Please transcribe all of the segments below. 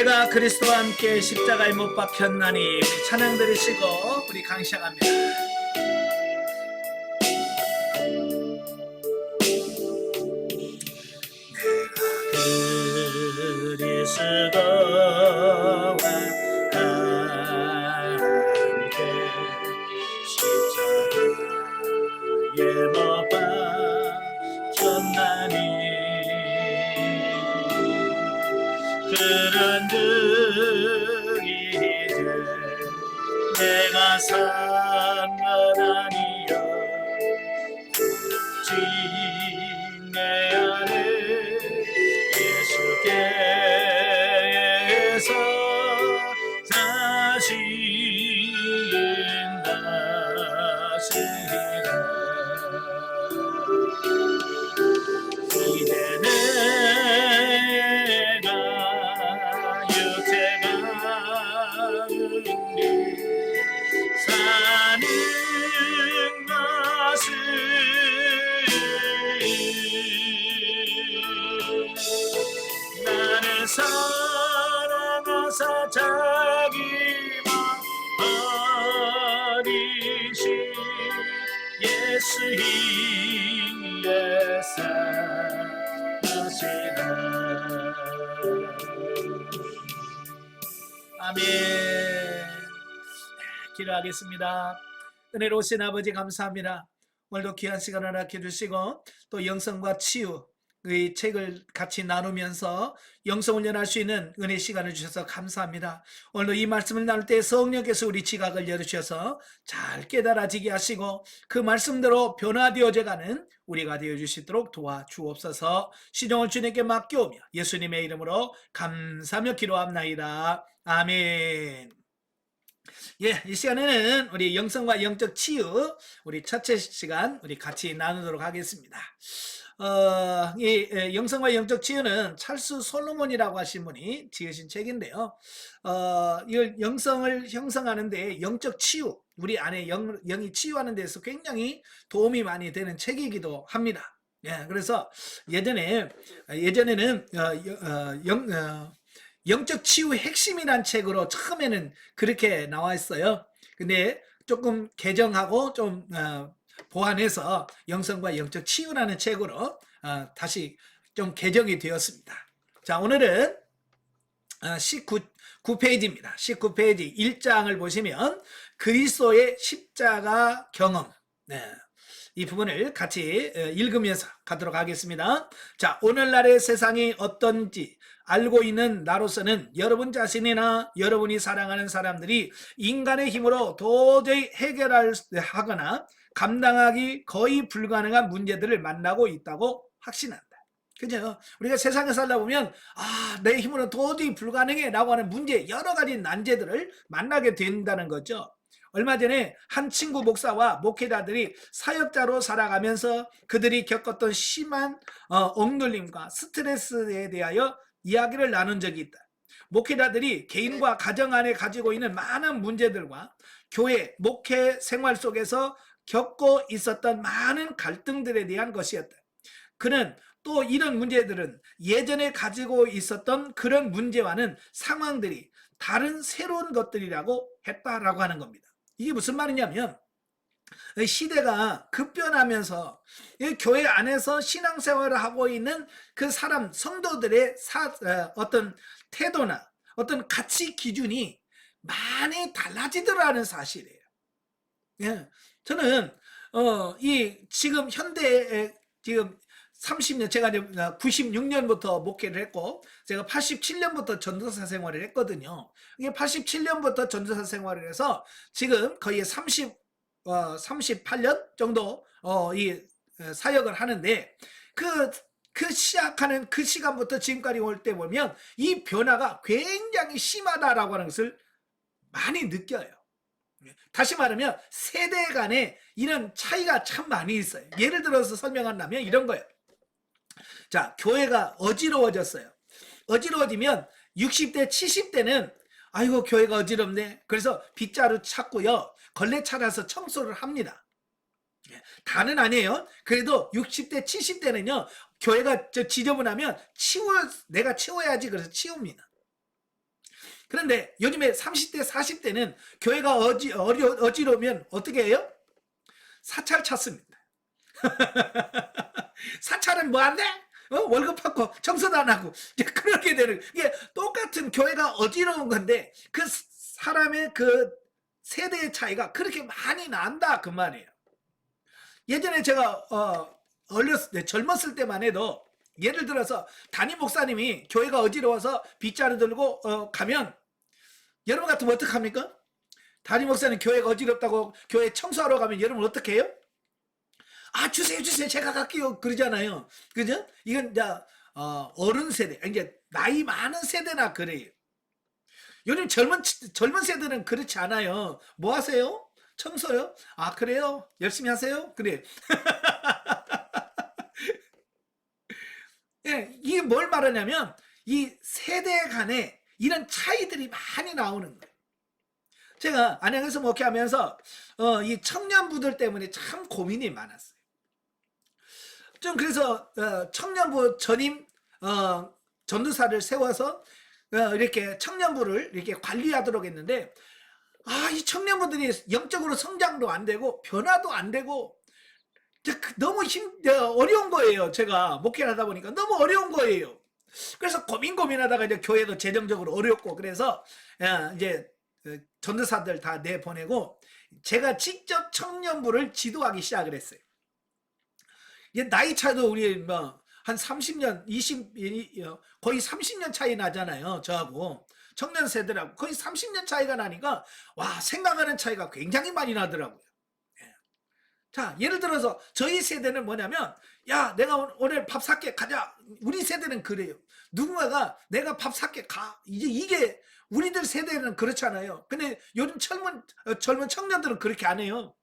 내가 그리스도와 함께 십자가에 못 박혔나니. 우리 찬양 들으시고 우리 강시작합니다. 그리스도와 함께 십자가에 못 박혔나니. 그런 득이 이제 내가 산 건 아니여. 오직 내 안에 예수께서 다시 인하시리라. 이제 내가 육체가 사는 것은 나를 사랑하사 자기만 버리신 예수 이에 사시라. 아멘. 기도하겠습니다. 은혜로우신 아버지 감사합니다. 오늘도 귀한 시간을 허락해 주시고 또 영성과 치유 의 책을 같이 나누면서 영성 훈련할 수 있는 은혜 시간을 주셔서 감사합니다. 오늘도 이 말씀을 나눌 때 성령께서 우리 지각을 열어주셔서 잘 깨달아지게 하시고 그 말씀대로 변화되어져 가는 우리가 되어주시도록 도와주옵소서. 신용을 주님께 맡겨오며 예수님의 이름으로 감사하며 기도합나이다. 아멘. 예, 이 시간에는 우리 영성과 영적 치유 우리 첫째 시간 우리 같이 나누도록 하겠습니다. 이 영성과 영적 치유는 찰스 솔로몬이라고 하신 분이 지으신 책인데요. 이 영성을 형성하는데 영적 치유, 우리 안에 영이 치유하는 데서 굉장히 도움이 많이 되는 책이기도 합니다. 예, 그래서 예전에는 영적 치유의 핵심이란 책으로 처음에는 그렇게 나와 있어요. 근데 조금 개정하고 좀 보완해서 영성과 영적 치유라는 책으로 다시 좀 개정이 되었습니다. 자, 오늘은 19페이지입니다. 19페이지 1장을 보시면 그리스도의 십자가 경험, 이 부분을 같이 읽으면서 가도록 하겠습니다. 자, 오늘날의 세상이 어떤지 알고 있는 나로서는 여러분 자신이나 여러분이 사랑하는 사람들이 인간의 힘으로 도저히 해결하거나 감당하기 거의 불가능한 문제들을 만나고 있다고 확신한다. 그죠? 우리가 세상에 살다 보면 내 힘으로는 도저히 불가능해 라고 하는 문제, 여러 가지 난제들을 만나게 된다는 거죠. 얼마 전에 한 친구 목사와 목회자들이 사역자로 살아가면서 그들이 겪었던 심한 억눌림과 스트레스에 대하여 이야기를 나눈 적이 있다. 목회자들이 개인과 가정 안에 가지고 있는 많은 문제들과 교회, 목회 생활 속에서 겪고 있었던 많은 갈등들에 대한 것이었다. 그는 또 이런 문제들은 예전에 가지고 있었던 그런 문제와는 상황들이 다른 새로운 것들이라고 했다라고 하는 겁니다. 이게 무슨 말이냐면 시대가 급변하면서 교회 안에서 신앙생활을 하고 있는 그 사람, 성도들의 어떤 태도나 어떤 가치 기준이 많이 달라지더라는 사실이에요. 예, 저는 지금 현대에 지금 30년, 제가 96년부터 목회를 했고 제가 87년부터 전도사 생활을 했거든요. 이게 87년부터 전도사 생활을 해서 지금 거의 38년 정도 이 사역을 하는데 그 시작하는 그 시간부터 지금까지 올 때 보면 이 변화가 굉장히 심하다라고 하는 것을 많이 느껴요. 다시 말하면 세대 간에 이런 차이가 참 많이 있어요. 예를 들어서 설명한다면 이런 거예요. 자, 교회가 어지러워졌어요. 어지러워지면 60대, 70대는 아이고 교회가 어지럽네. 그래서 빗자루 찾고요. 걸레 차려서 청소를 합니다. 다는 아니에요. 그래도 60대, 70대는요. 교회가 지저분하면 내가 치워야지. 그래서 치웁니다. 그런데 요즘에 30대, 40대는 교회가 어지러우면 어떻게 해요? 사찰 찾습니다. 사찰은 뭐 안 돼? 월급 받고 청소도 안 하고 이제 그렇게 되는 이게 똑같은 교회가 어지러운 건데 그 사람의 그 세대의 차이가 그렇게 많이 난다 그 말이에요. 예전에 제가 어렸을 때 젊었을 때만 해도 예를 들어서 담임 목사님이 교회가 어지러워서 빗자루 들고 가면 여러분 같으면 어떡합니까? 담임 목사님 교회가 어지럽다고 교회 청소하러 가면 여러분 어떻게 해요? 아, 주세요, 주세요. 제가 갈게요. 그러잖아요. 그죠? 이건 이제, 어른 세대, 이제, 나이 많은 세대나 그래요. 요즘 젊은 세대는 그렇지 않아요. 뭐 하세요? 청소요? 아, 그래요? 열심히 하세요? 그래. 예, 이게 뭘 말하냐면, 이 세대 간에 이런 차이들이 많이 나오는 거예요. 제가 안양에서 목회하면서, 이 청년부들 때문에 참 고민이 많았어요. 좀 그래서 청년부 전임 전도사를 세워서 이렇게 청년부를 이렇게 관리하도록 했는데 이 청년부들이 영적으로 성장도 안 되고 변화도 안 되고 너무 어려운 거예요. 제가 목회를 하다 보니까 너무 어려운 거예요. 그래서 고민하다가 이제 교회도 재정적으로 어렵고 그래서 이제 전도사들 다 내보내고 제가 직접 청년부를 지도하기 시작을 했어요. 나이 차도 우리 뭐 한 30년, 20, 거의 30년 차이 나잖아요. 저하고 청년 세대라고 거의 30년 차이가 나니까 와 생각하는 차이가 굉장히 많이 나더라고요. 예. 자, 예를 들어서 저희 세대는 뭐냐면 야 내가 오늘 밥 살게 가자. 우리 세대는 그래요. 누군가가 내가 밥 살게 가. 이게 우리들 세대는 그렇잖아요. 근데 요즘 젊은 청년들은 그렇게 안 해요.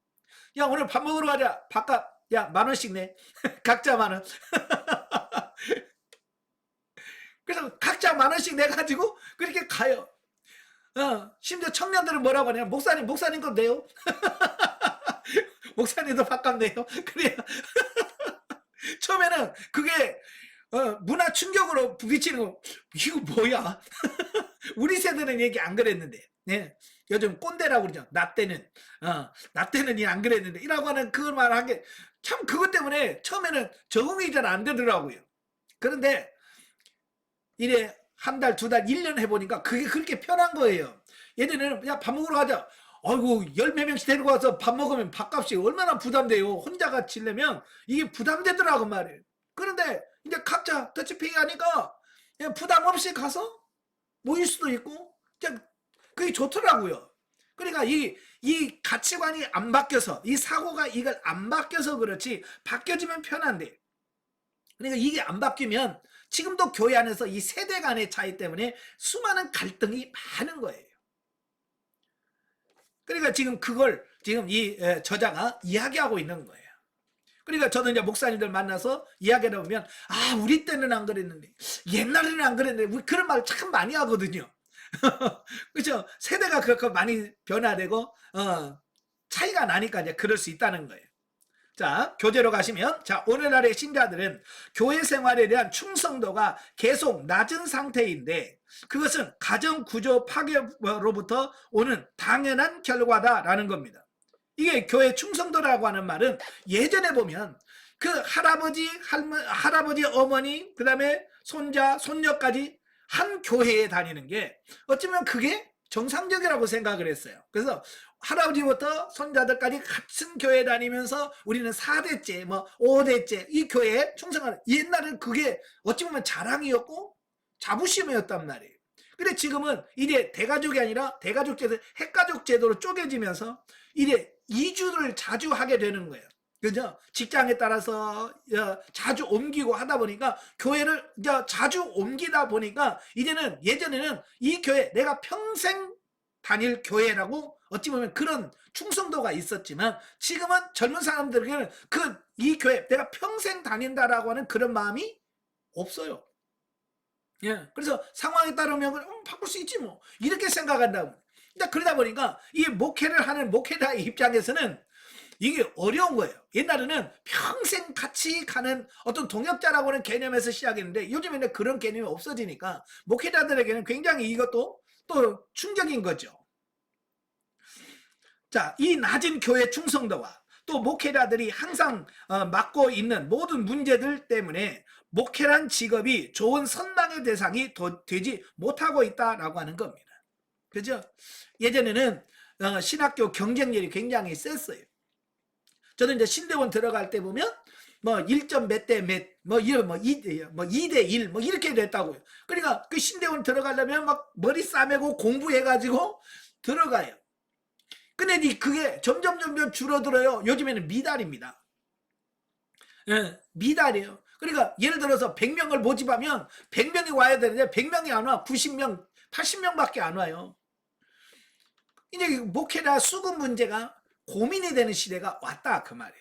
야 오늘 밥 먹으러 가자. 밥값 야 10,000원씩 내. 각자 10,000원. 그래서 각자 10,000원씩 내가지고 그렇게 가요. 심지어 청년들은 뭐라고 하냐. 목사님 거 내요. 목사님도 밥값 내요. 그래야. 처음에는 그게 문화 충격으로 부딪히는 거. 이거 뭐야. 우리 세대는 얘기 안 그랬는데. 네. 요즘 꼰대라고 그러죠. 나 때는 안 그랬는데 이라고 하는 그 말 한 게 참 그것 때문에 처음에는 적응이 잘 안 되더라고요. 그런데 이래 한 달, 두 달, 1년 해보니까 그게 그렇게 편한 거예요. 예전에는 야 밥 먹으러 가자. 아이고 10몇 명씩 데리고 와서 밥 먹으면 밥값이 얼마나 부담돼요. 혼자가 치려면 이게 부담되더라고 말이에요. 그런데 이제 각자 터치페이 하니까 그냥 부담 없이 가서 모일 수도 있고 그냥 그게 좋더라고요. 그러니까 이 가치관이 안 바뀌어서 이 사고가 이걸 안 바뀌어서 그렇지 바뀌어지면 편한데 그러니까 이게 안 바뀌면 지금도 교회 안에서 이 세대 간의 차이 때문에 수많은 갈등이 많은 거예요. 그러니까 지금 그걸 지금 이 저자가 이야기하고 있는 거예요. 그러니까 저는 이제 목사님들 만나서 이야기하다 보면 우리 때는 안 그랬는데 옛날에는 안 그랬는데 우리 그런 말 참 많이 하거든요. 그렇죠? 세대가 그렇게 많이 변화되고 차이가 나니까 이제 그럴 수 있다는 거예요. 자, 교재로 가시면 자, 오늘날의 신자들은 교회 생활에 대한 충성도가 계속 낮은 상태인데 그것은 가정 구조 파괴로부터 오는 당연한 결과다라는 겁니다. 이게 교회 충성도라고 하는 말은 예전에 보면 그 할아버지, 어머니, 그 다음에 손자, 손녀까지 한 교회에 다니는 게 어쩌면 그게 정상적이라고 생각을 했어요. 그래서 할아버지부터 손자들까지 같은 교회 다니면서 우리는 4대째, 뭐 5대째 이 교회에 충성하는 옛날엔 그게 어찌 보면 자랑이었고 자부심이었단 말이에요. 근데 지금은 이제 대가족이 아니라 대가족 제도, 핵가족 제도로 쪼개지면서 이제 이주를 자주 하게 되는 거예요. 그죠? 직장에 따라서 자주 옮기고 하다 보니까 교회를 자주 옮기다 보니까 이제는 예전에는 이 교회 내가 평생 다닐 교회라고 어찌 보면 그런 충성도가 있었지만 지금은 젊은 사람들에게는 이 교회 내가 평생 다닌다라고 하는 그런 마음이 없어요. 예, 그래서 상황에 따르면 바꿀 수 있지 뭐 이렇게 생각한다고. 그러다 보니까 이 목회를 하는 목회자의 입장에서는 이게 어려운 거예요. 옛날에는 평생 같이 가는 어떤 동역자라고 하는 개념에서 시작했는데 요즘에는 그런 개념이 없어지니까 목회자들에게는 굉장히 이것도 또 충격인 거죠. 자, 이 낮은 교회 충성도와 또 목회자들이 항상 맡고 있는 모든 문제들 때문에 목회란 직업이 좋은 선망의 대상이 되지 못하고 있다라고 하는 겁니다. 그죠? 예전에는 신학교 경쟁률이 굉장히 셌어요. 저는 이제 신대원 들어갈 때 보면 뭐 1점 몇 대 몇, 뭐 이런 뭐 2대 1, 뭐 이렇게 됐다고요. 그러니까 그 신대원 들어가려면 막 머리 싸매고 공부해가지고 들어가요. 근데 그게 점점 줄어들어요. 요즘에는 미달입니다. 예, 미달이에요. 그러니까 예를 들어서 100명을 모집하면 100명이 와야 되는데 100명이 안 와. 90명, 80명밖에 안 와요. 이제 목회자 수급 문제가 고민이 되는 시대가 왔다 그 말이에요.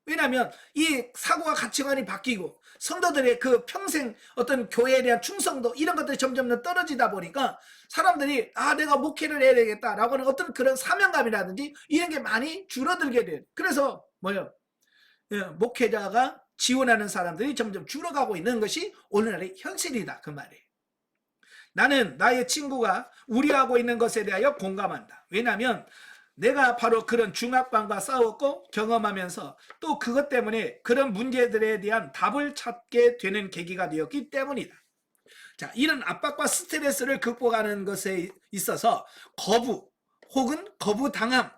왜냐하면 이 사고와 가치관이 바뀌고 성도들의 그 평생 어떤 교회에 대한 충성도 이런 것들이 점점 떨어지다 보니까 사람들이 내가 목회를 해야 되겠다라고 하는 어떤 그런 사명감이라든지 이런 게 많이 줄어들게 돼요. 그래서 목회자가 지원하는 사람들이 점점 줄어가고 있는 것이 오늘날의 현실이다 그 말이에요. 나는 나의 친구가 우려하고 있는 것에 대하여 공감한다. 왜냐하면 내가 바로 그런 중압감과 싸웠고 경험하면서 또 그것 때문에 그런 문제들에 대한 답을 찾게 되는 계기가 되었기 때문이다. 자, 이런 압박과 스트레스를 극복하는 것에 있어서 거부 혹은 거부당함,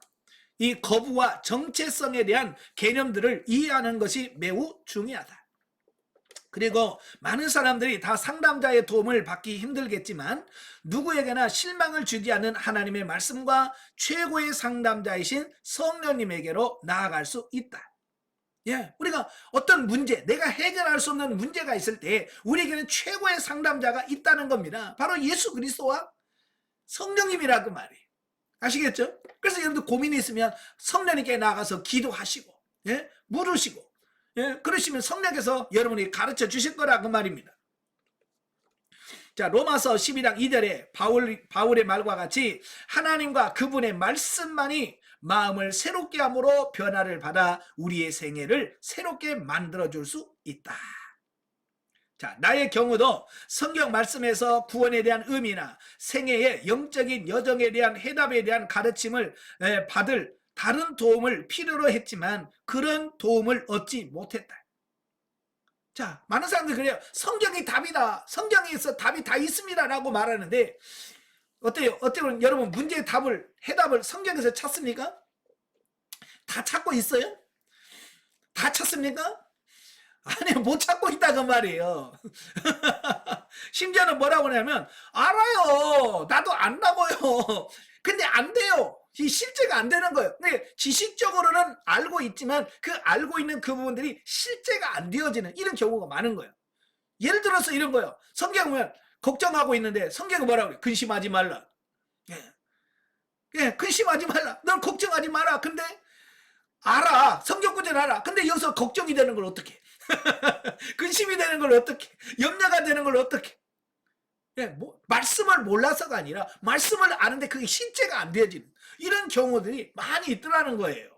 이 거부와 정체성에 대한 개념들을 이해하는 것이 매우 중요하다. 그리고 많은 사람들이 다 상담자의 도움을 받기 힘들겠지만 누구에게나 실망을 주지 않는 하나님의 말씀과 최고의 상담자이신 성령님에게로 나아갈 수 있다. 예, 우리가 어떤 문제, 내가 해결할 수 없는 문제가 있을 때 우리에게는 최고의 상담자가 있다는 겁니다. 바로 예수 그리스도와 성령님이라고 말이에요. 아시겠죠? 그래서 여러분들 고민이 있으면 성령님께 나가서 기도하시고, 예, 물으시고, 예, 그러시면 성령께서 여러분이 가르쳐 주실 거라고 말입니다. 자, 로마서 12장 2절에 바울의 말과 같이 하나님과 그분의 말씀만이 마음을 새롭게 함으로 변화를 받아 우리의 생애를 새롭게 만들어줄 수 있다. 자, 나의 경우도 성경 말씀에서 구원에 대한 의미나 생애의 영적인 여정에 대한 해답에 대한 가르침을 받을 다른 도움을 필요로 했지만 그런 도움을 얻지 못했다. 자, 많은 사람들이 그래요. 성경이 답이다. 성경에서 답이 다 있습니다. 라고 말하는데 어때요? 여러분 문제의 해답을 성경에서 찾습니까? 다 찾고 있어요? 다 찾습니까? 아니, 못 찾고 있다고 말이에요. 심지어는 뭐라고 하냐면 알아요. 나도 안다고요. 근데 안 돼요. 실제가 안 되는 거예요. 근데 지식적으로는 알고 있지만 그 알고 있는 그 부분들이 실제가 안 되어지는 이런 경우가 많은 거예요. 예를 들어서 이런 거예요. 성경 보면 걱정하고 있는데 성경이 뭐라고 그래요? 근심하지 말라. 예, 근심하지 말라. 넌 걱정하지 마라. 근데 알아. 성경 구절 알아. 근데 여기서 걱정이 되는 걸 어떻게? 근심이 되는 걸 어떻게? 염려가 되는 걸 어떻게? 예, 말씀을 몰라서가 아니라 말씀을 아는데 그게 실제가 안 되어지는 이런 경우들이 많이 있더라는 거예요.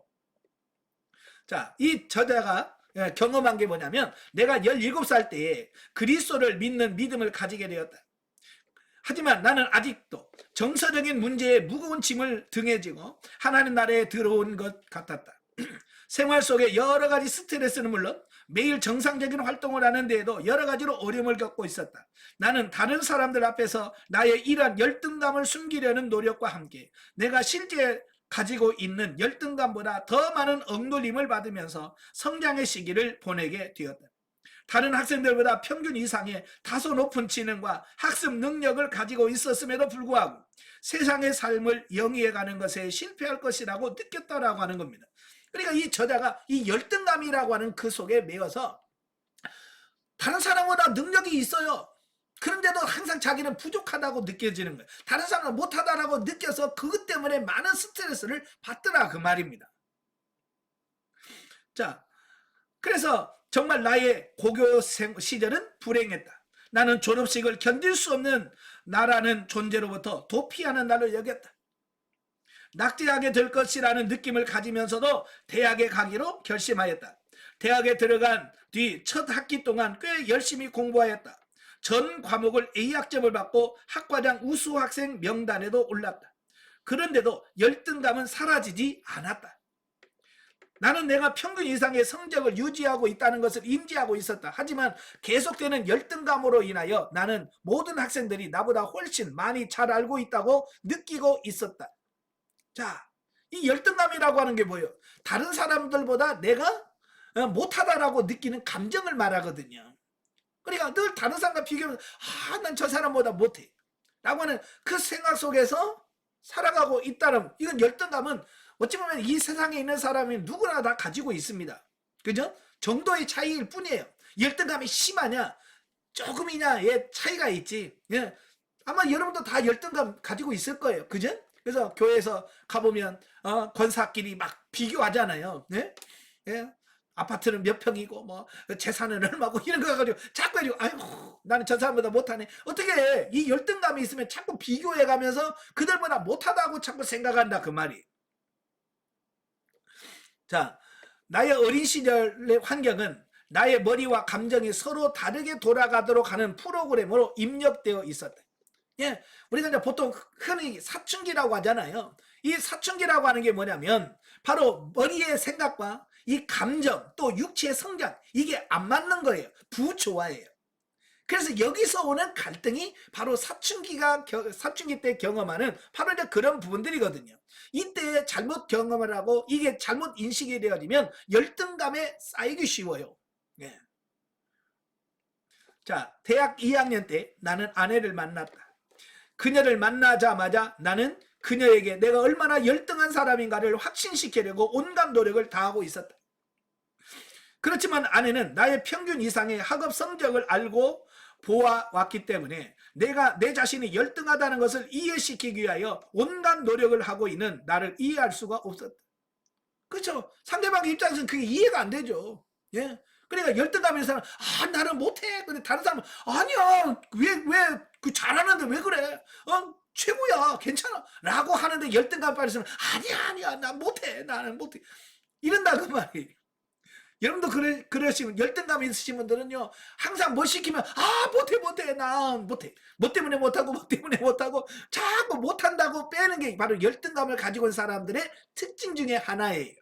자, 이 저자가 경험한 게 뭐냐면 내가 17살 때에 그리스도를 믿는 믿음을 가지게 되었다. 하지만 나는 아직도 정서적인 문제에 무거운 짐을 등에 지고 하나님 나라에 들어온 것 같았다. 생활 속에 여러 가지 스트레스는 물론 매일 정상적인 활동을 하는 데에도 여러 가지로 어려움을 겪고 있었다. 나는 다른 사람들 앞에서 나의 이러한 열등감을 숨기려는 노력과 함께 내가 실제 가지고 있는 열등감보다 더 많은 억눌림을 받으면서 성장의 시기를 보내게 되었다. 다른 학생들보다 평균 이상의 다소 높은 지능과 학습 능력을 가지고 있었음에도 불구하고 세상의 삶을 영위해가는 것에 실패할 것이라고 느꼈다라고 하는 겁니다. 그러니까 이 저자가 이 열등감이라고 하는 그 속에 매여서 다른 사람보다 능력이 있어요. 그런데도 항상 자기는 부족하다고 느껴지는 거예요. 다른 사람은 못하다라고 느껴서 그것 때문에 많은 스트레스를 받더라 그 말입니다. 자, 그래서 정말 나의 고교 시절은 불행했다. 나는 졸업식을 견딜 수 없는 나라는 존재로부터 도피하는 나를 여겼다. 낙제하게 될 것이라는 느낌을 가지면서도 대학에 가기로 결심하였다. 대학에 들어간 뒤 첫 학기 동안 꽤 열심히 공부하였다. 전 과목을 A학점을 받고 학과장 우수 학생 명단에도 올랐다. 그런데도 열등감은 사라지지 않았다. 나는 내가 평균 이상의 성적을 유지하고 있다는 것을 인지하고 있었다. 하지만 계속되는 열등감으로 인하여 나는 모든 학생들이 나보다 훨씬 많이 잘 알고 있다고 느끼고 있었다. 자, 이 열등감이라고 하는 게 뭐예요? 다른 사람들보다 내가 못하다라고 느끼는 감정을 말하거든요. 그러니까 늘 다른 사람과 비교하면 난 저 사람보다 못해 라고 하는 그 생각 속에서 살아가고 있다는, 이건 열등감은 어찌 보면 이 세상에 있는 사람이 누구나 다 가지고 있습니다. 그죠? 정도의 차이일 뿐이에요. 열등감이 심하냐 조금이냐의 차이가 있지. 예. 아마 여러분도 다 열등감 가지고 있을 거예요. 그죠? 그래서 교회에서 가보면 권사끼리 막 비교하잖아요. 예? 예? 아파트는 몇 평이고 뭐 재산은 얼마고 이런 거 가지고 자꾸 해가지고 아이고 나는 저 사람보다 못하네. 어떻게 해? 이 열등감이 있으면 자꾸 비교해가면서 그들보다 못하다고 자꾸 생각한다 그 말이. 자, 나의 어린 시절의 환경은 나의 머리와 감정이 서로 다르게 돌아가도록 하는 프로그램으로 입력되어 있었다. 예, 우리가 이제 보통 흔히 사춘기라고 하잖아요. 이 사춘기라고 하는 게 뭐냐면 바로 머리의 생각과 이 감정 또 육체의 성장, 이게 안 맞는 거예요. 부조화예요. 그래서 여기서 오는 갈등이 바로 사춘기 때 경험하는 바로 이제 그런 부분들이거든요. 이때 잘못 경험을 하고 이게 잘못 인식이 되어지면 열등감에 쌓이기 쉬워요. 예. 자, 대학 2학년 때 나는 아내를 만났다. 그녀를 만나자마자 나는 그녀에게 내가 얼마나 열등한 사람인가를 확신시키려고 온갖 노력을 다하고 있었다. 그렇지만 아내는 나의 평균 이상의 학업 성적을 알고 보아왔기 때문에 내가 내 자신이 열등하다는 것을 이해시키기 위하여 온갖 노력을 하고 있는 나를 이해할 수가 없었다. 그렇죠? 상대방의 입장에서는 그게 이해가 안 되죠. 예? 그러니까 열등감이 있는 사람은 나는 못해. 근데 다른 사람은 아니야 왜 그 잘하는데 왜 그래? 최고야 괜찮아 라고 하는데 열등감 빠졌으면 아니야 난 못해 나는 못해 이런다 그 말이. 여러분도 그러시면 열등감 있으신 분들은요 항상 뭐 시키면 못해 난 못해 뭐 때문에 못하고 자꾸 못한다고 빼는 게 바로 열등감을 가지고 있는 사람들의 특징 중에 하나예요.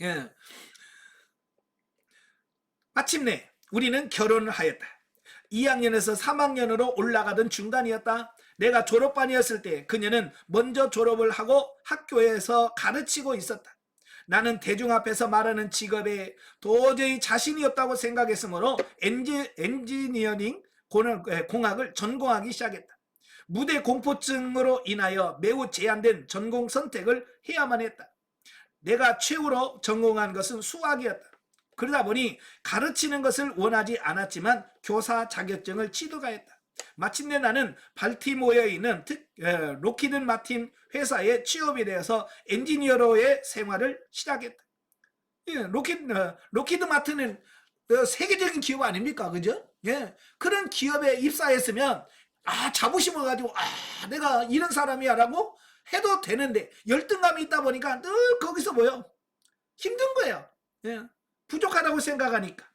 예. 마침내 우리는 결혼을 하였다. 2학년에서 3학년으로 올라가던 중간이었다. 내가 졸업반이었을 때 그녀는 먼저 졸업을 하고 학교에서 가르치고 있었다. 나는 대중 앞에서 말하는 직업에 도저히 자신이 없다고 생각했으므로 엔지니어링 공학을 전공하기 시작했다. 무대 공포증으로 인하여 매우 제한된 전공 선택을 해야만 했다. 내가 최후로 전공한 것은 수학이었다. 그러다 보니 가르치는 것을 원하지 않았지만 교사 자격증을 취득하였다. 마침내 나는 발티모어에 있는 로키드 마틴 회사에 취업이 되어서 엔지니어로의 생활을 시작했다. 로키드 마틴은 세계적인 기업 아닙니까? 그죠? 예. 그런 기업에 입사했으면 자부심을 가지고 내가 이런 사람이야 라고 해도 되는데 열등감이 있다 보니까 늘 거기서 뭐요? 힘든 거예요. 예. 부족하다고 생각하니까.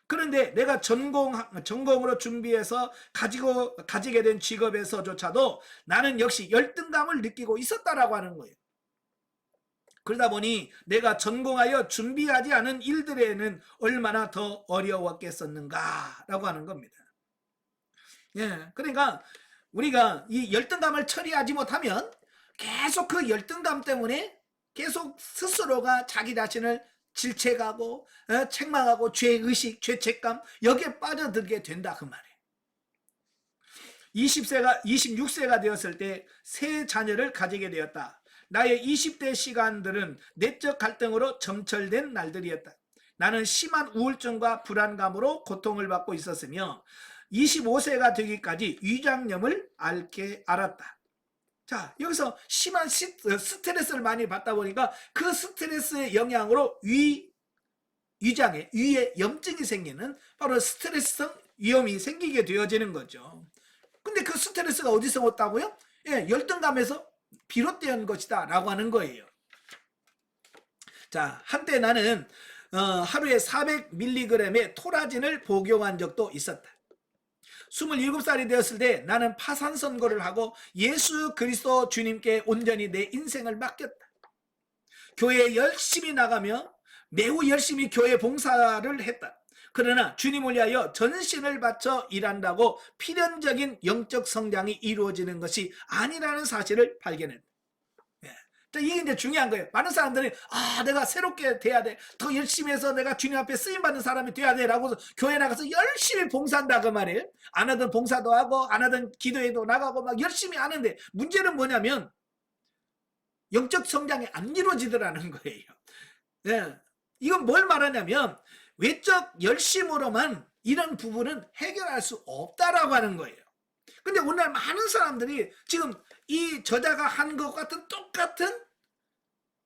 그런데 내가 전공으로 준비해서 가지게 된 직업에서조차도 나는 역시 열등감을 느끼고 있었다라고 하는 거예요. 그러다 보니 내가 전공하여 준비하지 않은 일들에는 얼마나 더 어려웠겠었는가라고 하는 겁니다. 예, 그러니까 우리가 이 열등감을 처리하지 못하면 계속 그 열등감 때문에 계속 스스로가 자기 자신을 질책하고 책망하고 죄의식, 죄책감 여기에 빠져들게 된다 그 말이에요. 26세가 되었을 때 세 자녀를 가지게 되었다. 나의 20대 시간들은 내적 갈등으로 점철된 날들이었다. 나는 심한 우울증과 불안감으로 고통을 받고 있었으며 25세가 되기까지 위장염을 알았다. 자, 여기서 심한 스트레스를 많이 받다 보니까 그 스트레스의 영향으로 위에 염증이 생기는 바로 스트레스성 위염이 생기게 되어지는 거죠. 근데 그 스트레스가 어디서 왔다고요? 예, 열등감에서 비롯된 것이다 라고 하는 거예요. 자, 한때 나는 하루에 400mg의 토라진을 복용한 적도 있었다. 27살이 되었을 때 나는 파산 선고를 하고 예수 그리스도 주님께 온전히 내 인생을 맡겼다. 교회에 열심히 나가며 매우 열심히 교회 봉사를 했다. 그러나 주님을 위하여 전신을 바쳐 일한다고 필연적인 영적 성장이 이루어지는 것이 아니라는 사실을 발견했다. 이게 이제 중요한 거예요. 많은 사람들이 내가 새롭게 돼야 돼, 더 열심히 해서 내가 주님 앞에 쓰임받는 사람이 돼야 돼 라고 교회 나가서 열심히 봉사한다 그 말이에요. 안 하던 봉사도 하고 안 하던 기도회도 나가고 막 열심히 하는데 문제는 뭐냐면 영적 성장이 안 이루어지더라는 거예요. 네. 이건 뭘 말하냐면 외적 열심으로만 이런 부분은 해결할 수 없다라고 하는 거예요. 근데 오늘 많은 사람들이 지금 이 저자가 한 것 같은 똑같은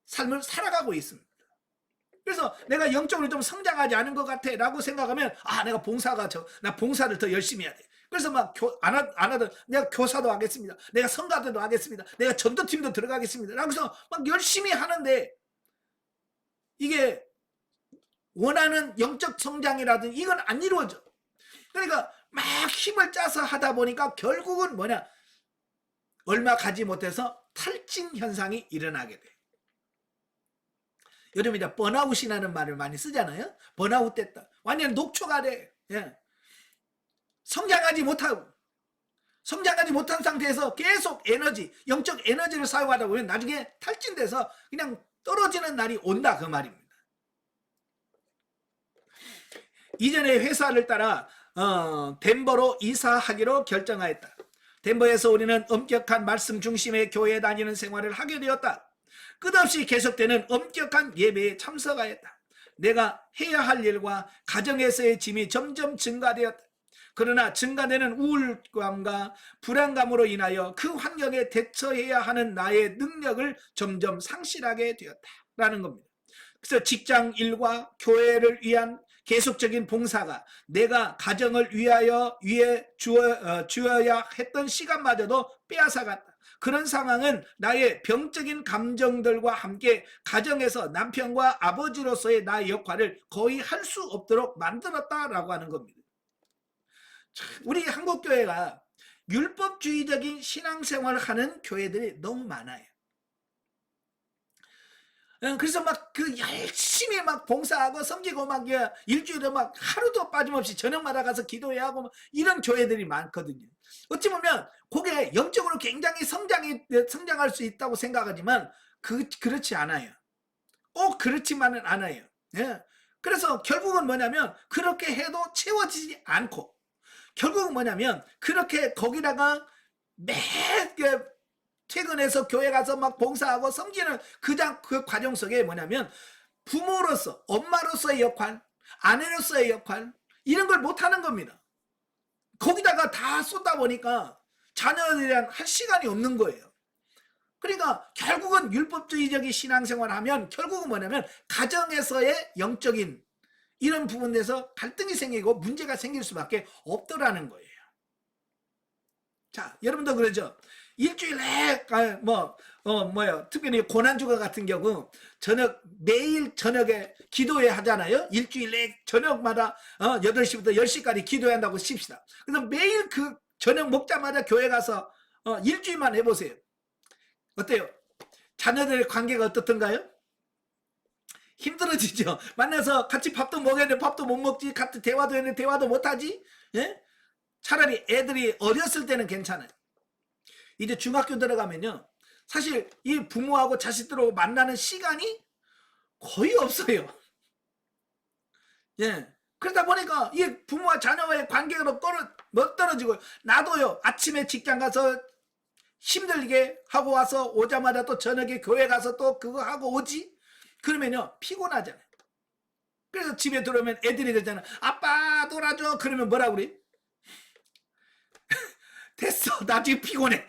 삶을 살아가고 있습니다. 그래서 내가 영적으로 좀 성장하지 않은 것 같아 라고 생각하면 내가 나 봉사를 더 열심히 해야 돼. 그래서 막 안 하던 내가 교사도 하겠습니다. 내가 성가대도 하겠습니다. 내가 전도팀도 들어가겠습니다. 라고 해서 막 열심히 하는데 이게 원하는 영적 성장이라든지 이건 안 이루어져. 그러니까 막 힘을 짜서 하다 보니까 결국은 뭐냐, 얼마 가지 못해서 탈진 현상이 일어나게 돼. 여러분 이제 번아웃이라는 말을 많이 쓰잖아요. 번아웃 됐다. 완전 녹초가 돼. 성장하지 못한 상태에서 계속 영적 에너지를 사용하다 보면 나중에 탈진돼서 그냥 떨어지는 날이 온다 그 말입니다. 이전에 회사를 따라 덴버로 이사하기로 결정하였다. 덴버에서 우리는 엄격한 말씀 중심의 교회에 다니는 생활을 하게 되었다. 끝없이 계속되는 엄격한 예배에 참석하였다. 내가 해야 할 일과 가정에서의 짐이 점점 증가되었다. 그러나 증가되는 우울감과 불안감으로 인하여 그 환경에 대처해야 하는 나의 능력을 점점 상실하게 되었다라는 겁니다. 그래서 직장 일과 교회를 위한 계속적인 봉사가 내가 가정을 위해 주어야 했던 시간마저도 빼앗아갔다. 그런 상황은 나의 병적인 감정들과 함께 가정에서 남편과 아버지로서의 나의 역할을 거의 할 수 없도록 만들었다라고 하는 겁니다. 우리 한국교회가 율법주의적인 신앙생활을 하는 교회들이 너무 많아요. 그래서 막 열심히 막 봉사하고 섬기고 막 일주일에 막 하루도 빠짐없이 저녁마다 가서 기도해야 하고 이런 교회들이 많거든요. 어찌 보면 그게 영적으로 굉장히 성장할 수 있다고 생각하지만 그렇지 않아요. 꼭 그렇지만은 않아요. 그래서 결국은 뭐냐면 그렇게 해도 채워지지 않고, 결국은 뭐냐면 그렇게 거기다가 매 퇴근해서 교회 가서 막 봉사하고 섬기는 그 과정 속에 뭐냐면 부모로서, 엄마로서의 역할, 아내로서의 역할, 이런 걸 못하는 겁니다. 거기다가 다 쏟다 보니까 자녀들이랑 할 시간이 없는 거예요. 그러니까 결국은 율법주의적인 신앙생활을 하면 결국은 뭐냐면 가정에서의 영적인 이런 부분에서 갈등이 생기고 문제가 생길 수밖에 없더라는 거예요. 자, 여러분도 그러죠? 일주일에 특별히 고난주가 같은 경우 매일 저녁에 기도회 하잖아요. 일주일에 저녁마다 8시부터 10시까지 기도한다고 칩시다. 그래서 매일 그 저녁 먹자마자 교회 가서 일주일만 해보세요. 어때요? 자녀들의 관계가 어떻던가요? 힘들어지죠. 만나서 같이 밥도 먹었는데 밥도 못 먹지, 같이 대화도 했는데 대화도 못하지. 차라리 애들이 어렸을 때는 괜찮아요. 이제 중학교 들어가면요, 사실 이 부모하고 자식들하고 만나는 시간이 거의 없어요. 그러다 보니까 이 부모와 자녀와의 관계가 떨어지고, 나도요 아침에 직장 가서 힘들게 하고 와서 오자마자 또 저녁에 교회 가서 또 그거 하고 오지. 그러면요 피곤하잖아요. 그래서 집에 들어오면 애들이 그러잖아. 아빠 놀아줘. 그러면 뭐라 그래? 됐어, 나 지금 피곤해.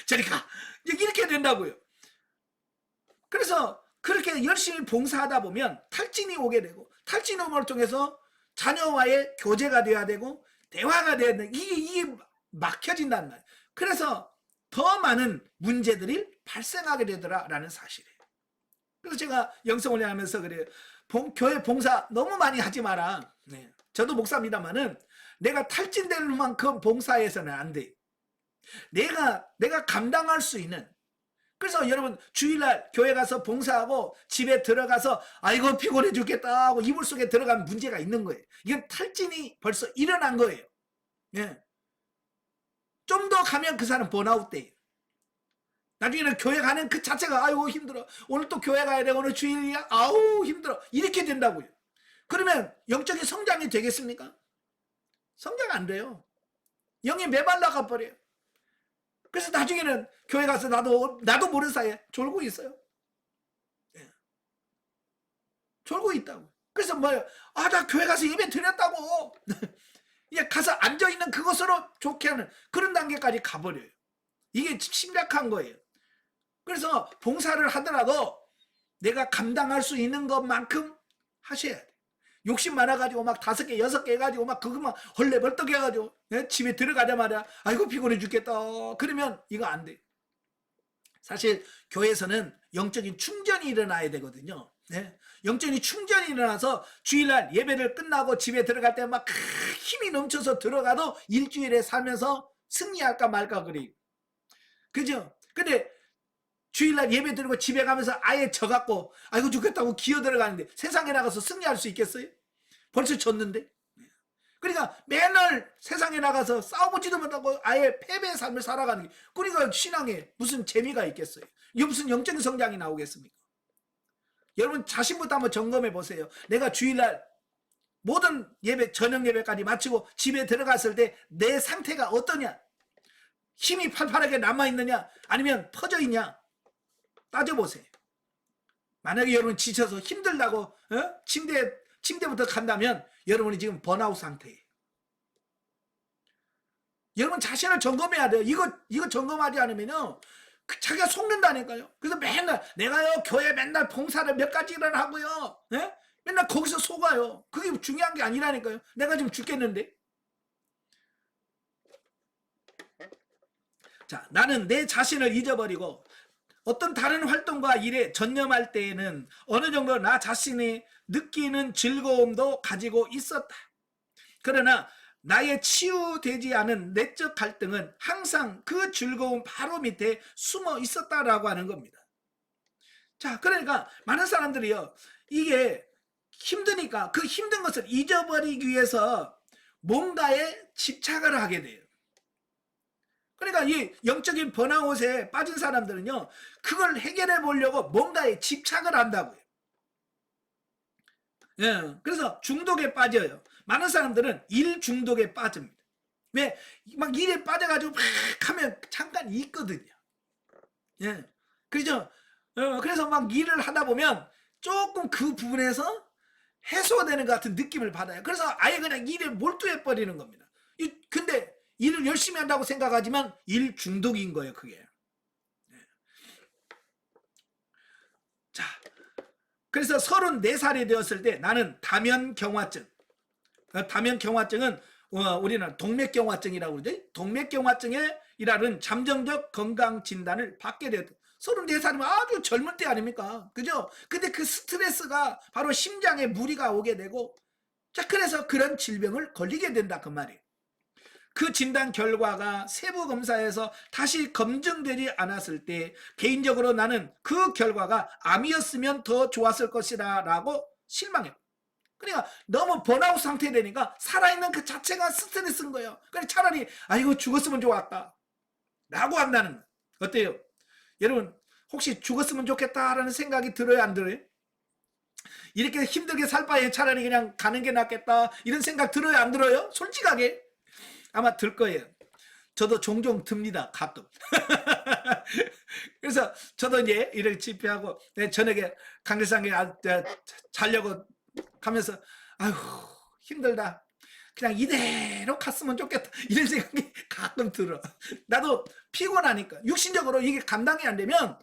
저리 가. 이렇게 된다고요. 그래서 그렇게 열심히 봉사하다 보면 탈진이 오게 되고, 탈진 오므로 통해서 자녀와의 교제가 돼야 되고 대화가 돼야 되고, 이게 막혀진단 말이에요. 그래서 더 많은 문제들이 발생하게 되더라라는 사실이에요. 그래서 제가 영성훈련 하면서 그래요. 교회 봉사 너무 많이 하지 마라. 네. 저도 목사입니다만은 내가 탈진될 만큼 봉사해서는 안 돼. 내가 감당할 수 있는. 그래서 여러분 주일날 교회 가서 봉사하고 집에 들어가서 아이고 피곤해 죽겠다 하고 이불 속에 들어가면 문제가 있는 거예요. 이건 탈진이 벌써 일어난 거예요. 예. 좀 더 가면 그 사람 번아웃 돼요. 나중에는 교회 가는 그 자체가 아이고 힘들어. 오늘 또 교회 가야 돼. 오늘 주일이야. 아우 힘들어. 이렇게 된다고요. 그러면 영적인 성장이 되겠습니까? 성장 안 돼요. 영이 메말라가 버려요. 그래서 나중에는 교회 가서 나도 모르는 사이에 졸고 있어요. 예. 졸고 있다고. 그래서 뭐예요? 아, 나 교회 가서 예배 드렸다고. 그냥 가서 앉아있는 그것으로 좋게 하는 그런 단계까지 가버려요. 이게 심각한 거예요. 그래서 봉사를 하더라도 내가 감당할 수 있는 것만큼 하셔야 돼. 욕심 많아가지고 막 5개, 6개 해가지고 막 그것만 헐레벌떡 해가지고 집에 들어가자마자 아이고 피곤해 죽겠다. 그러면 이거 안 돼. 사실 교회에서는 영적인 충전이 일어나야 되거든요. 네? 영적인 충전이 일어나서 주일날 예배를 끝나고 집에 들어갈 때 막 힘이 넘쳐서 들어가도 일주일에 살면서 승리할까 말까 그래요. 그죠? 근데 주일날 예배 드리고 집에 가면서 아예 져갖고 아이고 죽겠다고 기어 들어가는데 세상에 나가서 승리할 수 있겠어요? 벌써 졌는데. 그러니까 맨날 세상에 나가서 싸워보지도 못하고 아예 패배의 삶을 살아가는 게, 그러니까 신앙에 무슨 재미가 있겠어요? 이게 무슨 영적인 성장이 나오겠습니까? 여러분 자신부터 한번 점검해 보세요. 내가 주일날 모든 예배, 저녁 예배까지 마치고 집에 들어갔을 때 내 상태가 어떠냐? 힘이 팔팔하게 남아있느냐? 아니면 퍼져있냐? 따져보세요. 만약에 여러분 지쳐서 힘들다고 침대부터 간다면 여러분이 지금 번아웃 상태예요. 여러분 자신을 점검해야 돼요. 이거 점검하지 않으면요 자기가 속는다니까요. 그래서 맨날 내가요 교회 맨날 봉사를 몇 가지를 하고요. 맨날 거기서 속아요. 그게 중요한 게 아니라니까요. 내가 지금 죽겠는데. 자, 나는 내 자신을 잊어버리고 어떤 다른 활동과 일에 전념할 때에는 어느 정도 나 자신이 느끼는 즐거움도 가지고 있었다. 그러나 나의 치유되지 않은 내적 갈등은 항상 그 즐거움 바로 밑에 숨어 있었다라고 하는 겁니다. 자, 그러니까 많은 사람들이요, 이게 힘드니까 그 힘든 것을 잊어버리기 위해서 뭔가에 집착을 하게 돼요. 그러니까 이 영적인 번아웃에 빠진 사람들은요, 그걸 해결해 보려고 뭔가에 집착을 한다고요. 예, 그래서 중독에 빠져요. 많은 사람들은 일 중독에 빠집니다. 왜? 막 일에 빠져가지고 막 하면 잠깐 있거든요. 예, 그렇죠? 그래서 막 일을 하다 보면 조금 그 부분에서 해소가 되는 것 같은 느낌을 받아요. 그래서 아예 그냥 일에 몰두해 버리는 겁니다. 근데 일을 열심히 한다고 생각하지만 일 중독인 거예요, 그게. 네. 자, 그래서 34살이 되었을 때 나는 다면경화증. 다면경화증은 우리는 동맥경화증이라고 그러죠. 동맥경화증이라는 잠정적 건강 진단을 받게 되었다. 34살이면 아주 젊은 때 아닙니까? 그죠? 근데 그 스트레스가 바로 심장에 무리가 오게 되고, 자, 그래서 그런 질병을 걸리게 된다, 그 말이에요. 그 진단 결과가 세부 검사에서 다시 검증되지 않았을 때 개인적으로 나는 그 결과가 암이었으면 더 좋았을 것이다 라고 실망해요. 그러니까 너무 번아웃 상태 되니까 살아있는 그 자체가 스트레스인 거예요. 그러니까 차라리 아이고 죽었으면 좋았다 라고 한다는 거예요. 어때요? 여러분 혹시 죽었으면 좋겠다라는 생각이 들어요, 안 들어요? 이렇게 힘들게 살 바에 차라리 그냥 가는 게 낫겠다 이런 생각 들어요, 안 들어요? 솔직하게 아마 들 거예요. 저도 종종 듭니다, 가끔. 그래서 저도 이제 이렇게 집회하고 저녁에 강대상에 자려고 가면서 아휴 힘들다. 그냥 이대로 갔으면 좋겠다. 이런 생각이 가끔 들어. 나도 피곤하니까 육신적으로 이게 감당이 안 되면